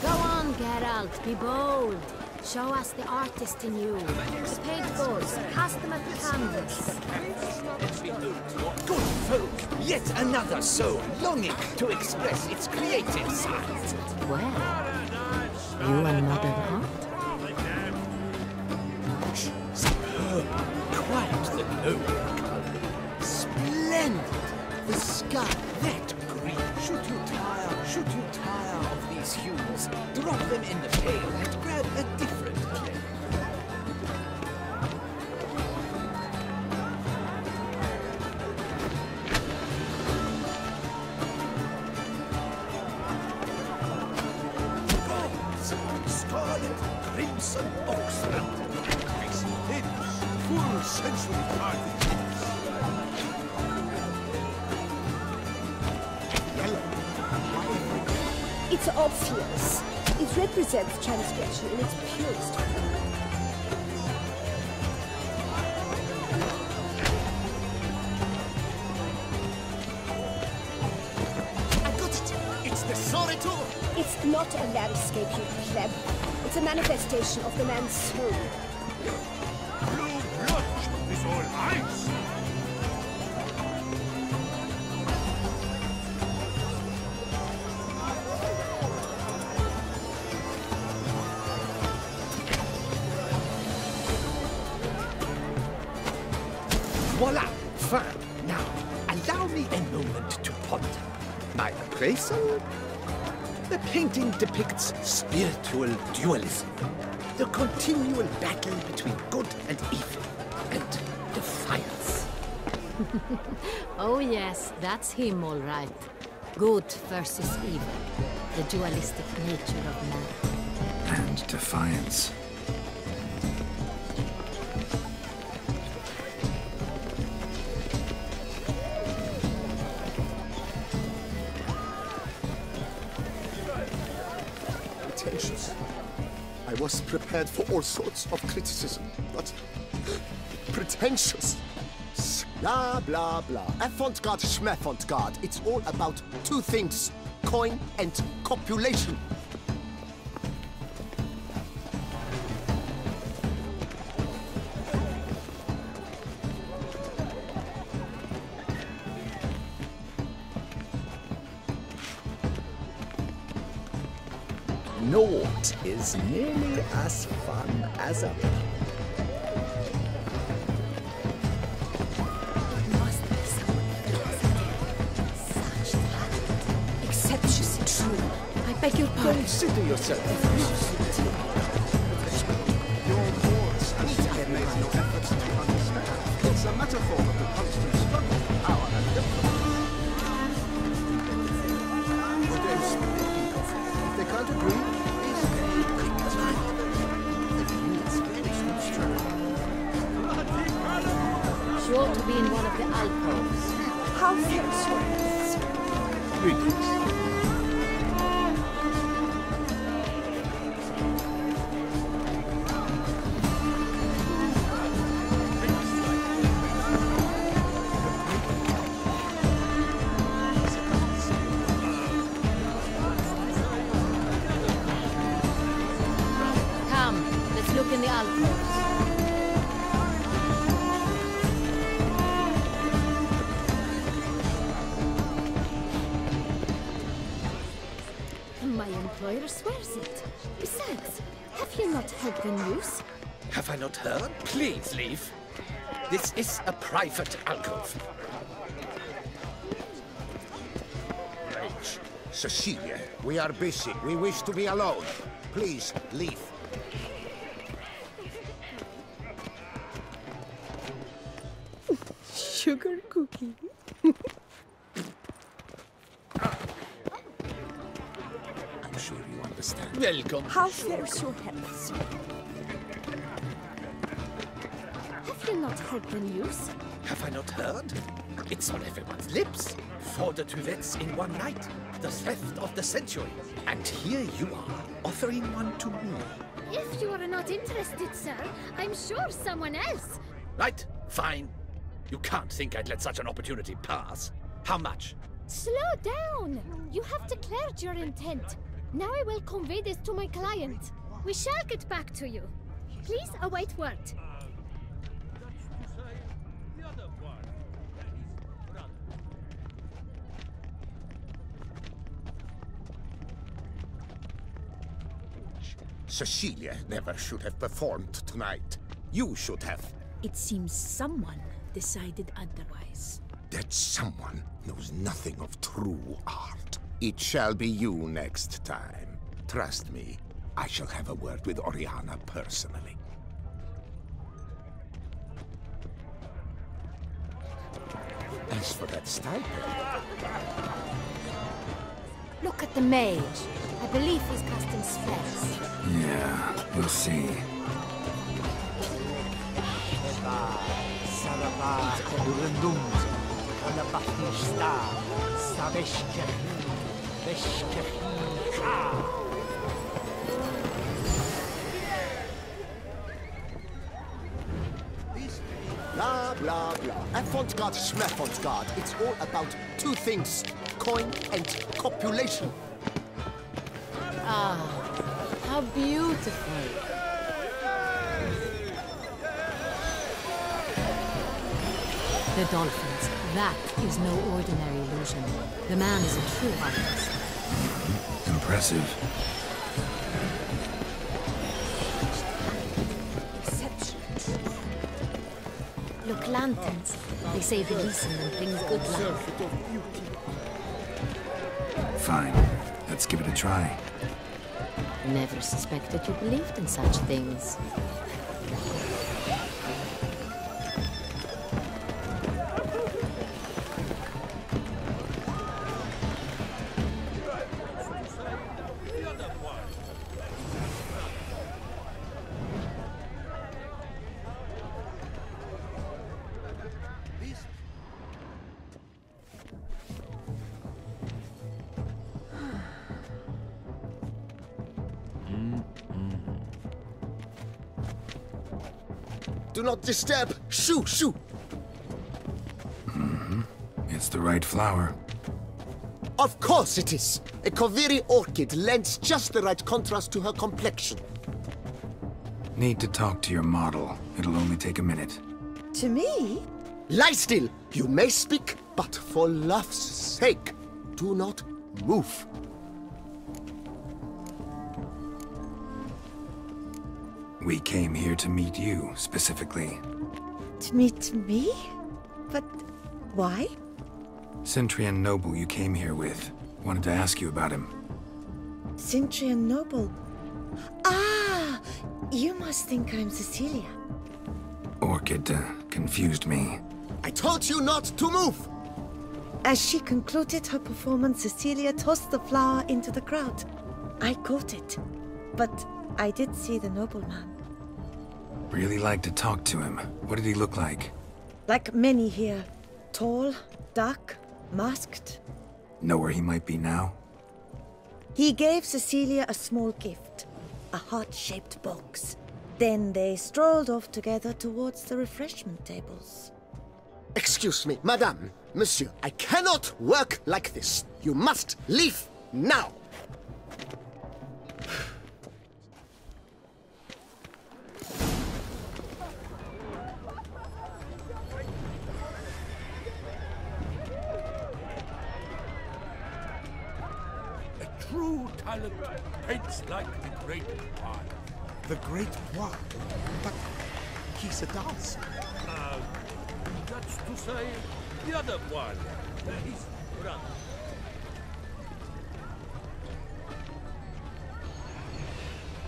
Go on, Geralt, be bold. Show us the artist in you. The paint balls, cast them at the canvas. Good folk, yet another soul longing to express its creative side. Well, you another art? Quite the noble color. Splendid! The sky, that green. Should you tire of these hues, drop them in the pail and grab a different clay. Scarlet, crimson, oxford. Full sensual party. It's obvious. It represents transgression in its purest form. I got it! It's the Sorito! It's not a landscape, you pleb. It's a manifestation of the man's soul. Blue blood is all ice. Voila! Fine. Now, allow me a moment to ponder. My appraisal? The painting depicts spiritual dualism. The continual battle between good and evil. And defiance. Oh yes, that's him all right. Good versus evil. The dualistic nature of man. And defiance. Pretentious. I was prepared for all sorts of criticism, but pretentious. Blah, blah, blah. Avant-garde, schmavant-garde. It's all about two things. Coin and copulation. Naught is nearly as fun as a... Exceptionally true. I beg your pardon. Consider yourself. Your words have made no efforts to understand. It's a metaphor of the constant struggle for power and difference. What else would they think of? If they can't agree, it's very quick time. Sure to be in one of the alcoves. How sensual. Greetings. Come, let's look in the alcoves. My employer swears it. Besides, have you not heard the news? Have I not heard? Please leave. This is a private alcove. Cecilia, we are busy. We wish to be alone. Please, leave. Sugar cookie. I'm sure you understand. Welcome. How fares your health, sir? Have you not heard the news? Have I not heard? It's on everyone's lips. 4 duets in one night. The theft of the century. And here you are, offering one to me. If you are not interested, sir, I'm sure someone else. Right, fine. You can't think I'd let such an opportunity pass. How much? Slow down! You have declared your intent. Now I will convey this to my client. We shall get back to you. Please await word. Cecilia never should have performed tonight. You should have. It seems someone decided otherwise. That someone knows nothing of true art. It shall be you next time. Trust me, I shall have a word with Oriana personally. As for that stipend... Look at the mage. I believe he's casting spells. Yeah, we'll see. Blah, blah, blah. Avant-garde, schmeffant-garde. It's all about two things. Coin and copulation. Ah, how beautiful. The dolphins. That is no ordinary illusion. The man is a true artist. Impressive. Look, lanterns. They say the least of them brings good luck. Fine. Let's give it a try. Never suspected you believed in such things. Do not disturb! Shoo, shoo! It's the right flower. Of course it is! A Koviri orchid lends just the right contrast to her complexion. Need to talk to your model. It'll only take a minute. To me? Lie still! You may speak, but for love's sake, do not move. We came here to meet you, specifically. To meet me? But why? Centrian noble you came here with. Wanted to ask you about him. Centrian noble. Ah! You must think I'm Cecilia. Orchid confused me. I told you not to move! As she concluded her performance, Cecilia tossed the flower into the crowd. I caught it, but I did see the nobleman. Really like to talk to him. What did he look like? Like many here. Tall, dark, masked. Know where he might be now? He gave Cecilia a small gift. A heart-shaped box. Then they strolled off together towards the refreshment tables. Excuse me, madame, monsieur, I cannot work like this. You must leave now! True talent paints like the great one. The Great One? But he's a dancer. That's to say, the other one. His brother.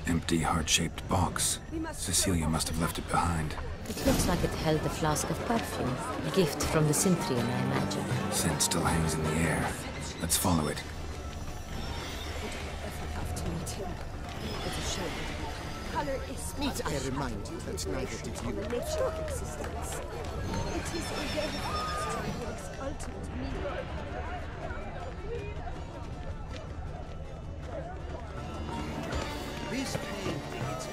Empty heart-shaped box. Cecilia must have left it behind. It looks like it held a flask of perfume. A gift from the Cintrian, I imagine. Scent still hangs in the air. Let's follow it. Need I remind you that neither did you. Nature existence. It is a relevance to its ultimate meaning. This painting, it's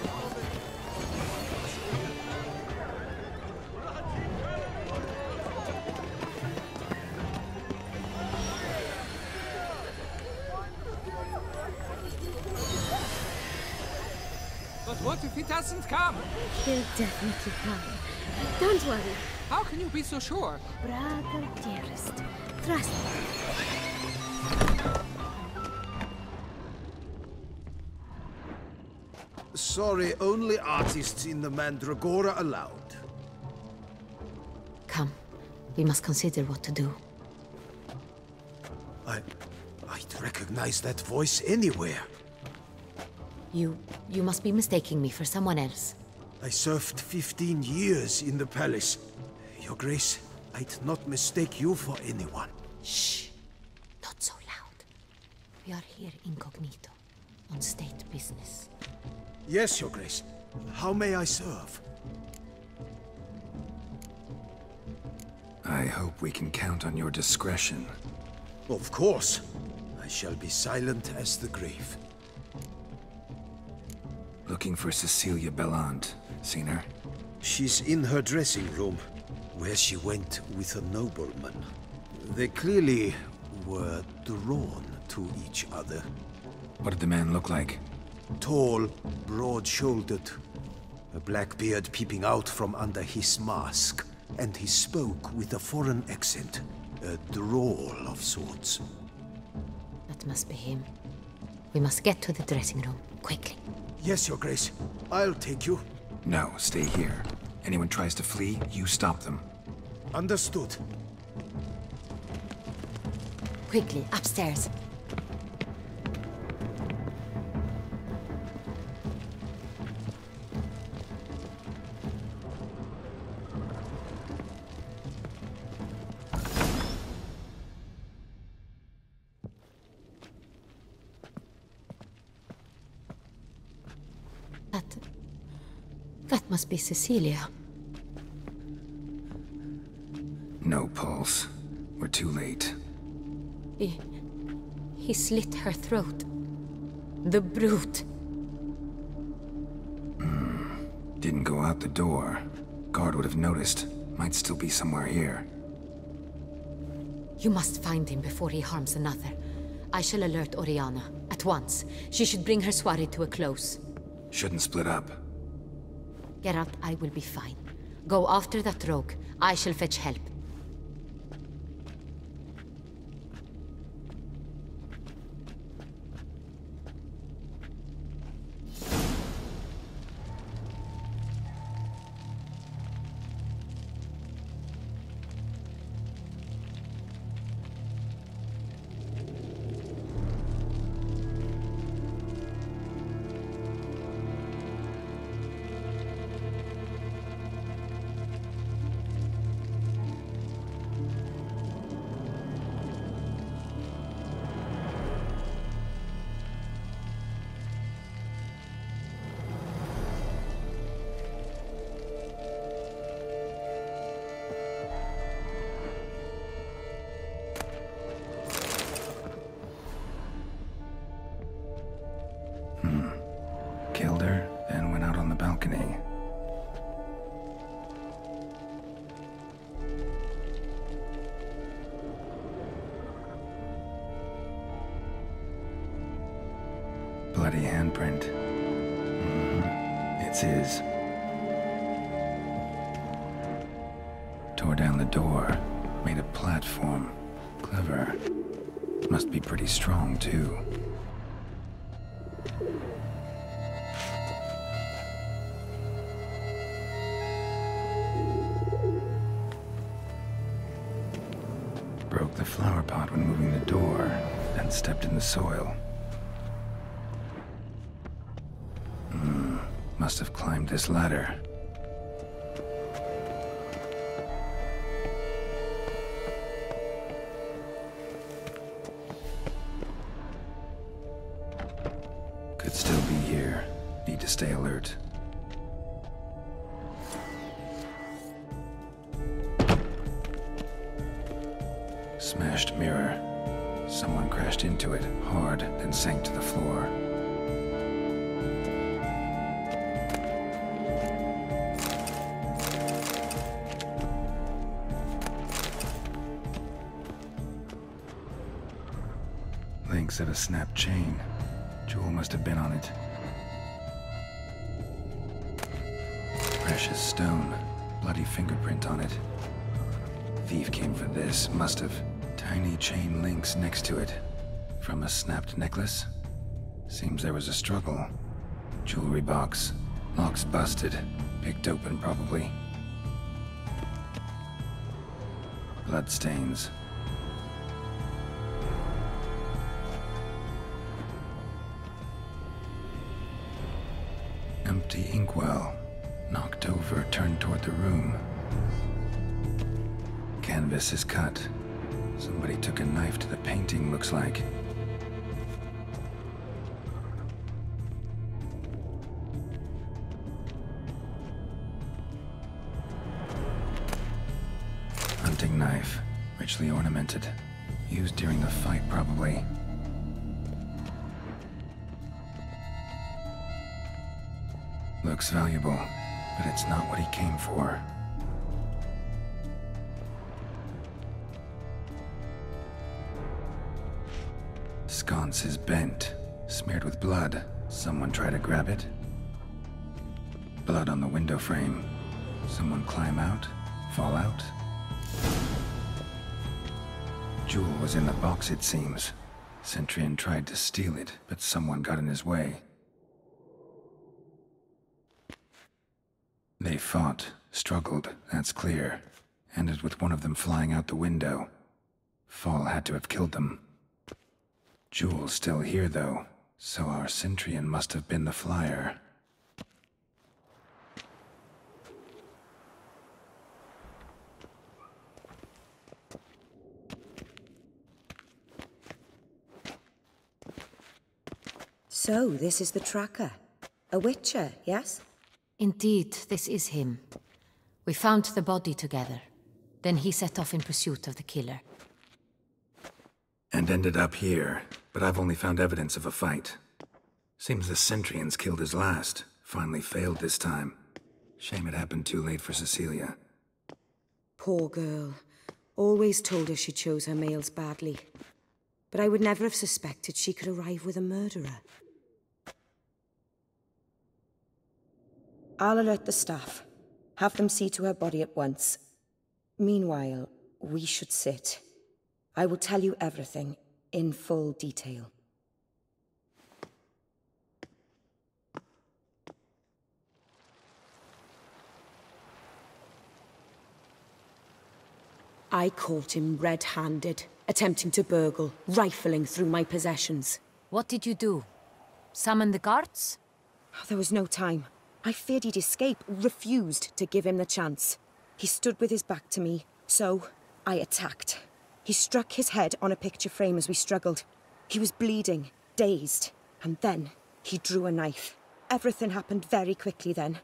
But what if he doesn't come? He'll definitely come. Don't worry. How can you be so sure? Brother dearest, trust me. Sorry, only artists in the Mandragora allowed. Come. We must consider what to do. I'd recognize that voice anywhere. You must be mistaking me for someone else. I served 15 years in the palace. Your Grace, I'd not mistake you for anyone. Shh. Not so loud. We are here incognito, on state business. Yes, Your Grace. How may I serve? I hope we can count on your discretion. Of course. I shall be silent as the grave. Looking for Cecilia Bellant. Seen her? She's in her dressing room, where she went with a nobleman. They clearly were drawn to each other. What did the man look like? Tall, broad-shouldered, a black beard peeping out from under his mask, and he spoke with a foreign accent, a drawl of sorts. That must be him. We must get to the dressing room, quickly. Yes, Your Grace. I'll take you. No, stay here. Anyone tries to flee, you stop them. Understood. Quickly, upstairs. That must be Cecilia. No pulse. We're too late. He slit her throat. The brute. Didn't go out the door. Guard would have noticed. Might still be somewhere here. You must find him before he harms another. I shall alert Oriana. At once. She should bring her soirée to a close. Shouldn't split up. Geralt, I will be fine. Go after that rogue. I shall fetch help. Killed her, then went out on the balcony. Bloody handprint. It's his. Tore down the door, made a platform. Clever. Must be pretty strong, too. Broke the flower pot when moving the door, then stepped in the soil. Must have climbed this ladder. Could still be here. Need to stay alert. Smashed mirror. Someone crashed into it hard, then sank to the floor. Links of a snapped chain. Jewel must have been on it. Precious stone. Bloody fingerprint on it. Thief came for this. Must have. Tiny chain links next to it. From a snapped necklace? Seems there was a struggle. Jewelry box. Lock's busted. Picked open, probably. Bloodstains. Empty inkwell. Knocked over, turned toward the room. Canvas is cut. Somebody took a knife to the painting, looks like. Hunting knife. Richly ornamented. Used during the fight, probably. Looks valuable, but it's not what he came for. Sconce is bent, smeared with blood. Someone try to grab it? Blood on the window frame. Someone climb out? Fall out? Jewel was in the box, it seems. Centurion tried to steal it, but someone got in his way. They fought, struggled, that's clear. Ended with one of them flying out the window. Fall had to have killed them. Jewel's still here, though, so our Centurion must have been the flyer. So, this is the tracker. A witcher, yes? Indeed, this is him. We found the body together. Then he set off in pursuit of the killer. And ended up here, but I've only found evidence of a fight. Seems the Centurions killed his last. Finally failed this time. Shame it happened too late for Cecilia. Poor girl. Always told her she chose her males badly. But I would never have suspected she could arrive with a murderer. I'll alert the staff. Have them see to her body at once. Meanwhile, we should sit. I will tell you everything, in full detail. I caught him red-handed, attempting to burgle, rifling through my possessions. What did you do? Summon the guards? There was no time. I feared he'd escape, refused to give him the chance. He stood with his back to me, so I attacked. He struck his head on a picture frame as we struggled. He was bleeding, dazed, and then he drew a knife. Everything happened very quickly then.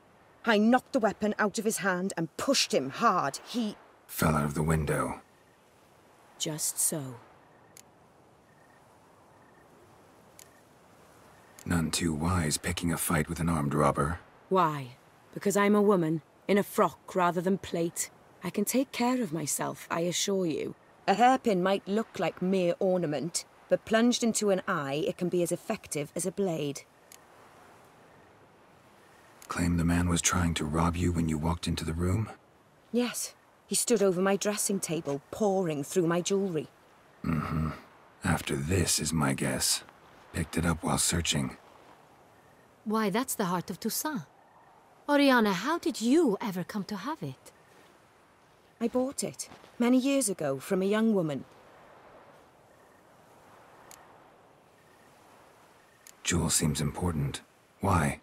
I knocked the weapon out of his hand and pushed him hard. He fell out of the window. Just so. None too wise picking a fight with an armed robber. Why? Because I'm a woman, in a frock rather than plate. I can take care of myself, I assure you. A hairpin might look like mere ornament, but plunged into an eye, it can be as effective as a blade. Claim the man was trying to rob you when you walked into the room? Yes. He stood over my dressing table, pouring through my jewelry. Mm-hmm. After this is my guess. Picked it up while searching. Why, that's the heart of Toussaint. Oriana, how did you ever come to have it? I bought it, many years ago, from a young woman. Jewel seems important. Why?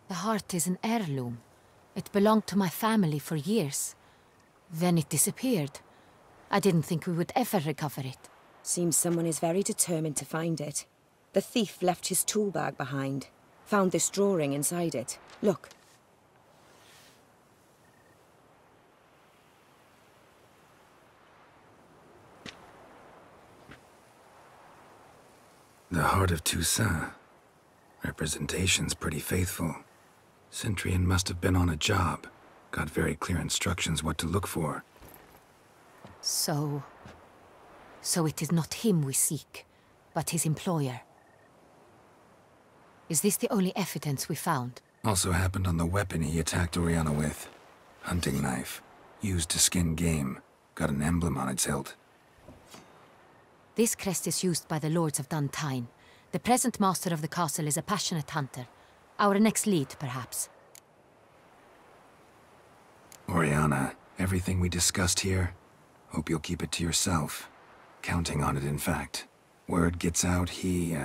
The heart is an heirloom. It belonged to my family for years. Then it disappeared. I didn't think we would ever recover it. Seems someone is very determined to find it. The thief left his tool bag behind. Found this drawing inside it. Look. The heart of Toussaint. Representation's pretty faithful. Centurion must have been on a job. Got very clear instructions what to look for. So it is not him we seek, but his employer. Is this the only evidence we found? Also happened on the weapon he attacked Oriana with. Hunting knife. Used to skin game. Got an emblem on its hilt. This crest is used by the Lords of Duntine. The present master of the castle is a passionate hunter. Our next lead, perhaps. Oriana, everything we discussed here, hope you'll keep it to yourself. Counting on it, in fact. Word gets out he,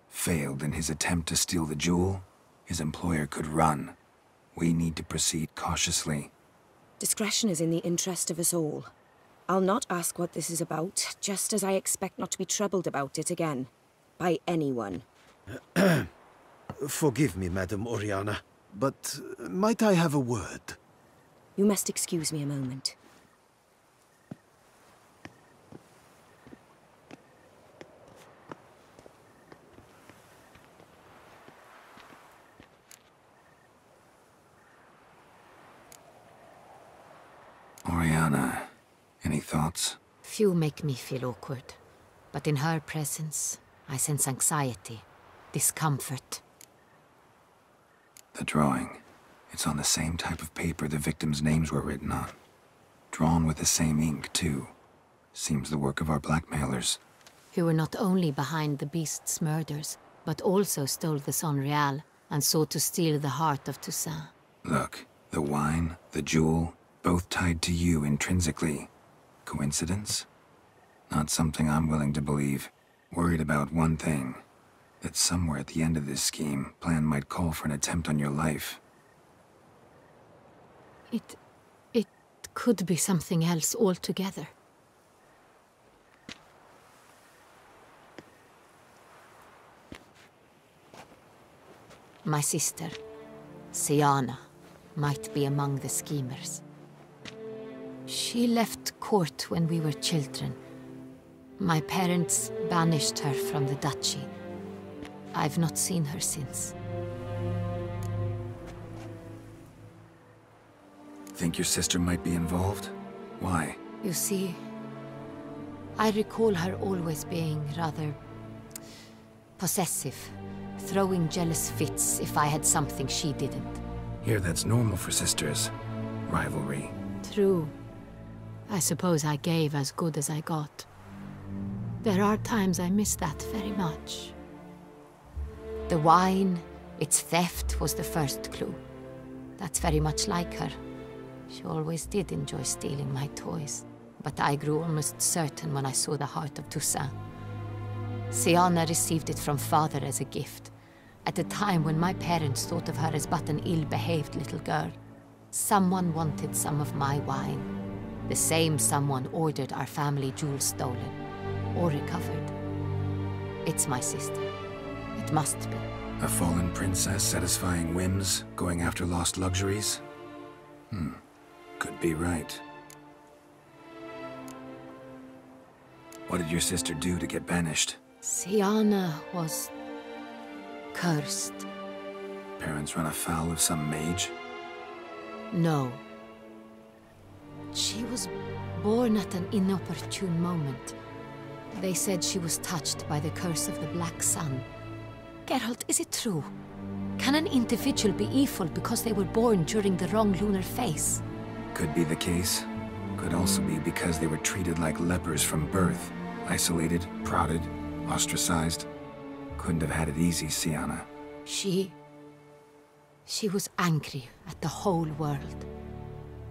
failed in his attempt to steal the jewel. His employer could run. We need to proceed cautiously. Discretion is in the interest of us all. I'll not ask what this is about, just as I expect not to be troubled about it again. By anyone. Forgive me, Madam Oriana, but might I have a word? You must excuse me a moment. Oriana, any thoughts? Few make me feel awkward, but in her presence, I sense anxiety, discomfort. The drawing. It's on the same type of paper the victims' names were written on. Drawn with the same ink, too. Seems the work of our blackmailers. Who were not only behind the beast's murders, but also stole the Sonreal and sought to steal the heart of Toussaint. Look, the wine, the jewel, both tied to you intrinsically. Coincidence? Not something I'm willing to believe. Worried about one thing. That somewhere at the end of this scheme, plan might call for an attempt on your life. It could be something else altogether. My sister, Siana, might be among the schemers. She left court when we were children. My parents banished her from the duchy. I've not seen her since. Think your sister might be involved? Why? You see, I recall her always being rather possessive, throwing jealous fits if I had something she didn't. Here, that's normal for sisters. Rivalry. True. I suppose I gave as good as I got. There are times I miss that very much. The wine, its theft, was the first clue. That's very much like her. She always did enjoy stealing my toys. But I grew almost certain when I saw the heart of Toussaint. Siana received it from father as a gift, at a time when my parents thought of her as but an ill-behaved little girl. Someone wanted some of my wine. The same someone ordered our family jewels stolen, or recovered. It's my sister. It must be. A fallen princess satisfying whims, going after lost luxuries? Could be right. What did your sister do to get banished? Siana was cursed. Parents run afoul of some mage? No. She was born at an inopportune moment. They said she was touched by the curse of the Black Sun. Geralt, is it true? Can an individual be evil because they were born during the wrong lunar phase? Could be the case. Could also be because they were treated like lepers from birth. Isolated, prodded, ostracized. Couldn't have had it easy, Siana. She was angry at the whole world.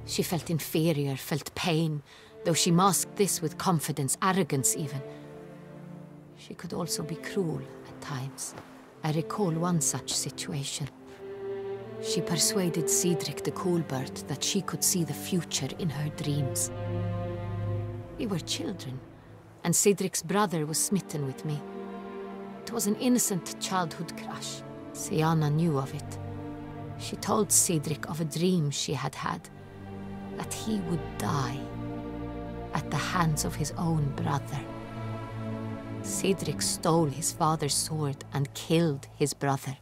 She felt inferior, felt pain, though she masked this with confidence, arrogance even. She could also be cruel at times. I recall one such situation. She persuaded Cedric the Coolbird that she could see the future in her dreams. We were children, and Cedric's brother was smitten with me. It was an innocent childhood crush. Siana knew of it. She told Cedric of a dream she had had, that he would die at the hands of his own brother. Cedric stole his father's sword and killed his brother.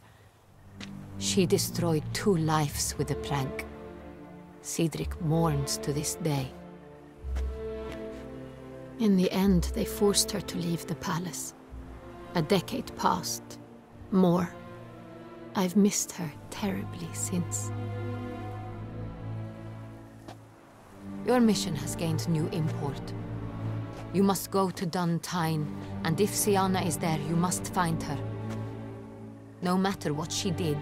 She destroyed 2 lives with a prank. Cedric mourns to this day. In the end, they forced her to leave the palace. A decade passed. More. I've missed her terribly since. Your mission has gained new import. You must go to Duntine, and if Sienna is there, you must find her. No matter what she did,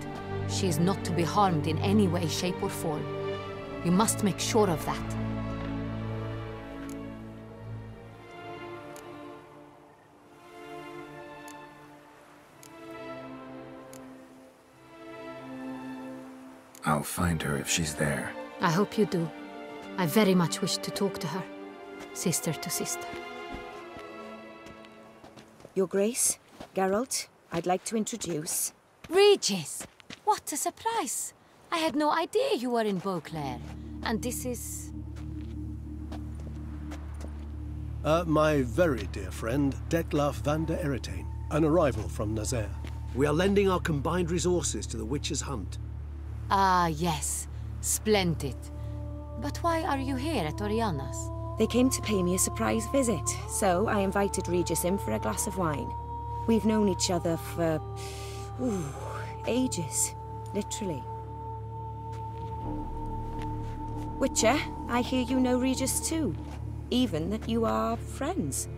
she is not to be harmed in any way, shape, or form. You must make sure of that. I'll find her if she's there. I hope you do. I very much wish to talk to her. Sister to sister. Your Grace, Geralt, I'd like to introduce... Regis! What a surprise! I had no idea you were in Beauclair. And this is... My very dear friend, Detlaf van der Eretain, an arrival from Nazaire. We are lending our combined resources to the Witcher's hunt. Ah, yes. Splendid. But why are you here at Oriana's? They came to pay me a surprise visit, so I invited Regis in for a glass of wine. We've known each other for... ages. Literally. Witcher, I hear you know Regis too. Even that you are friends.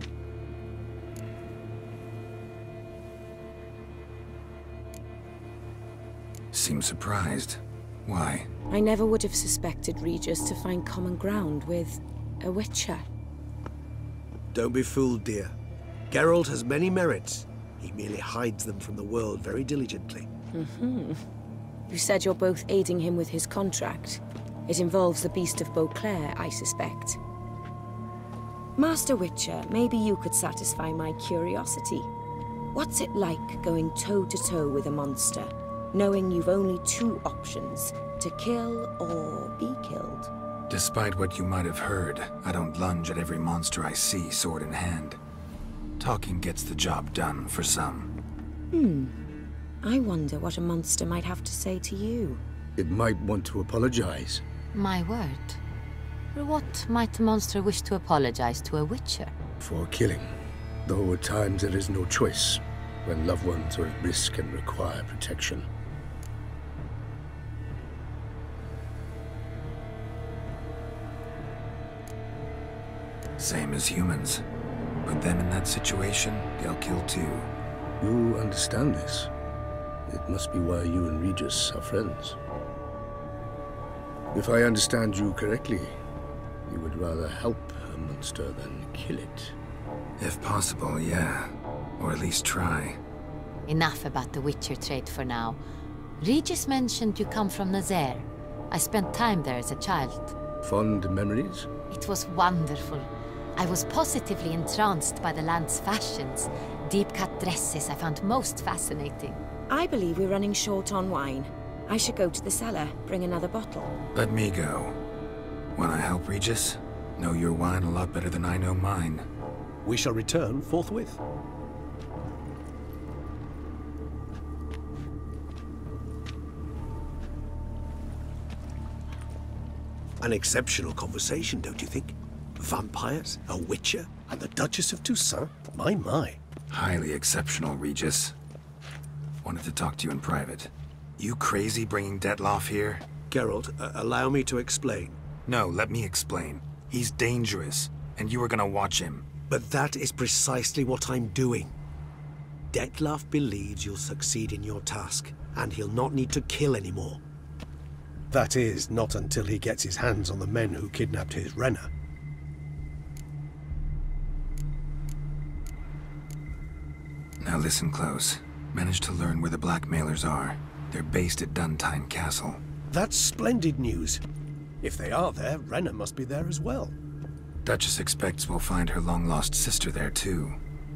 Seem surprised. Why? I never would have suspected Regis to find common ground with a Witcher. Don't be fooled, dear. Geralt has many merits. He merely hides them from the world very diligently. You said you're both aiding him with his contract. It involves the Beast of Beauclair, I suspect. Master Witcher, maybe you could satisfy my curiosity. What's it like going toe-to-toe with a monster, knowing you've only two options, to kill or be killed? Despite what you might have heard, I don't lunge at every monster I see sword in hand. Talking gets the job done for some. I wonder what a monster might have to say to you. It might want to apologize. My word. For what might a monster wish to apologize to a Witcher? For killing. Though at times there is no choice, when loved ones are at risk and require protection. Same as humans. Put them in that situation, they'll kill too. You understand this. It must be why you and Regis are friends. If I understand you correctly, you would rather help a monster than kill it. If possible, yeah. Or at least try. Enough about the Witcher trade for now. Regis mentioned you come from Nazaire. I spent time there as a child. Fond memories? It was wonderful. I was positively entranced by the land's fashions. Deep-cut dresses I found most fascinating. I believe we're running short on wine. I should go to the cellar, bring another bottle. Let me go. Wanna help, Regis? Know your wine a lot better than I know mine. We shall return forthwith. An exceptional conversation, don't you think? Vampires, a Witcher, and the Duchess of Toussaint? My. Highly exceptional, Regis. Wanted to talk to you in private. You crazy bringing Detlaf here? Geralt, allow me to explain. No, let me explain. He's dangerous, and you were gonna watch him. But that is precisely what I'm doing. Detlaf believes you'll succeed in your task, and he'll not need to kill anymore. That is, not until he gets his hands on the men who kidnapped his Renna. Now listen close. Managed to learn where the blackmailers are. They're based at Duntine Castle. That's splendid news. If they are there, Renna must be there as well. Duchess expects we'll find her long-lost sister there too.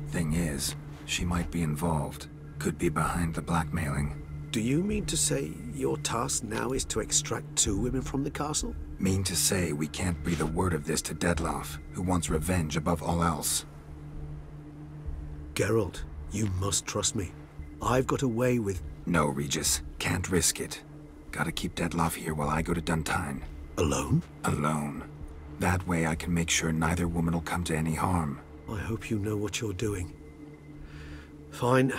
Thing is, she might be involved. Could be behind the blackmailing. Do you mean to say your task now is to extract 2 women from the castle? Mean to say we can't breathe a word of this to Detlaf, who wants revenge above all else. Geralt, you must trust me. I've got a way with... No, Regis. Can't risk it. Gotta keep Detlaf here while I go to Duntine. Alone? Alone. That way I can make sure neither woman will come to any harm. I hope you know what you're doing. Fine.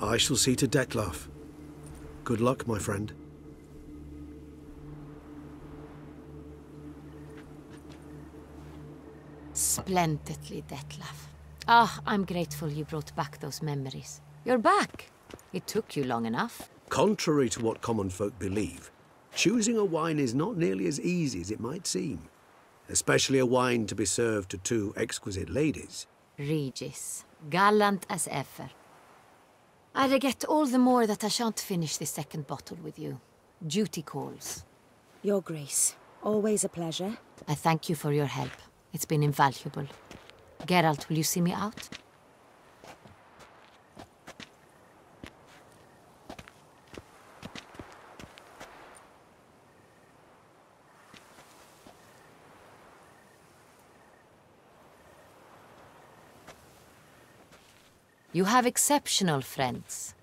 I shall see to Detlaf. Good luck, my friend. Splendidly, Detlef. Ah, I'm grateful you brought back those memories. You're back. It took you long enough. Contrary to what common folk believe, choosing a wine is not nearly as easy as it might seem. Especially a wine to be served to two exquisite ladies. Regis, gallant as ever. I regret all the more that I shan't finish this second bottle with you. Duty calls. Your Grace, always a pleasure. I thank you for your help. It's been invaluable. Geralt, will you see me out? You have exceptional friends.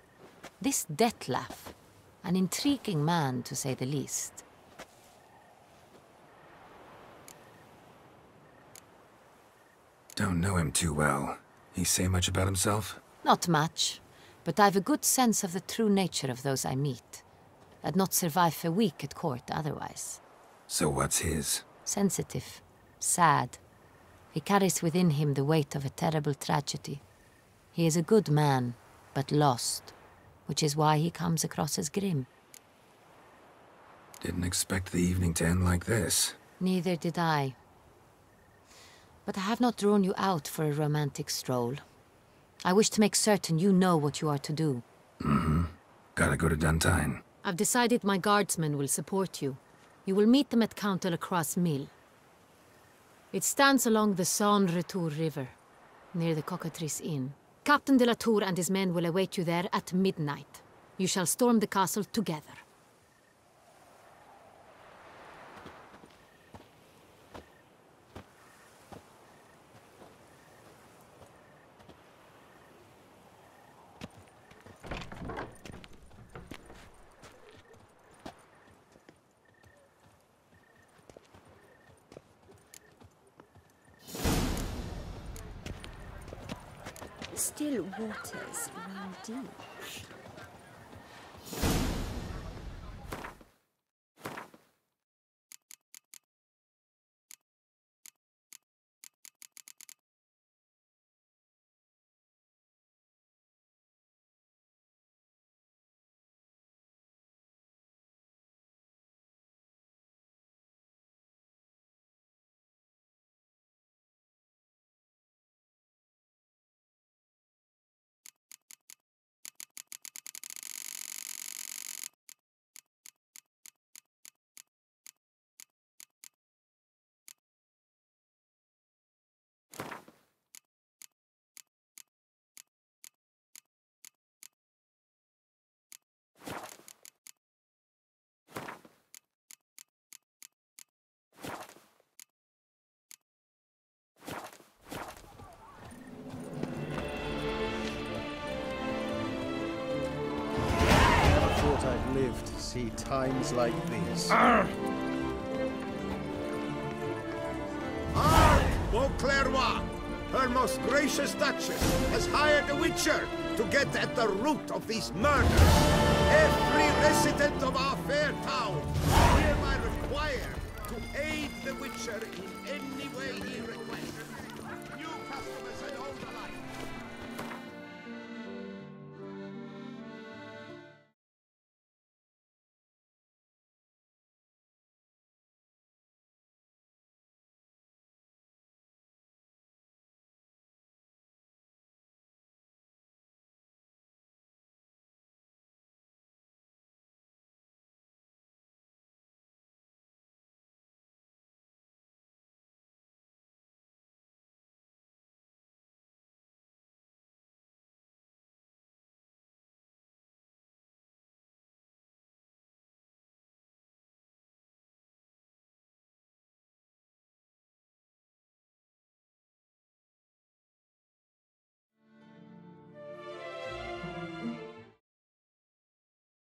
This Detlef, an intriguing man to say the least. Don't know him too well. He say much about himself? Not much, but I've a good sense of the true nature of those I meet. I'd not survive a week at court otherwise. So what's his? Sensitive, sad. He carries within him the weight of a terrible tragedy. He is a good man, but lost, which is why he comes across as grim. Didn't expect the evening to end like this. Neither did I. But I have not drawn you out for a romantic stroll. I wish to make certain you know what you are to do. Mm-hmm. Gotta go to Duntine. I've decided my guardsmen will support you. You will meet them at Count de la Croix's mill. It stands along the Saône-Retour River, near the Cockatrice Inn. Captain de la Tour and his men will await you there at midnight. You shall storm the castle together. Still waters run deep. I've lived to see times like these. Beauclerc, her most gracious Duchess, has hired a witcher to get at the root of these murders.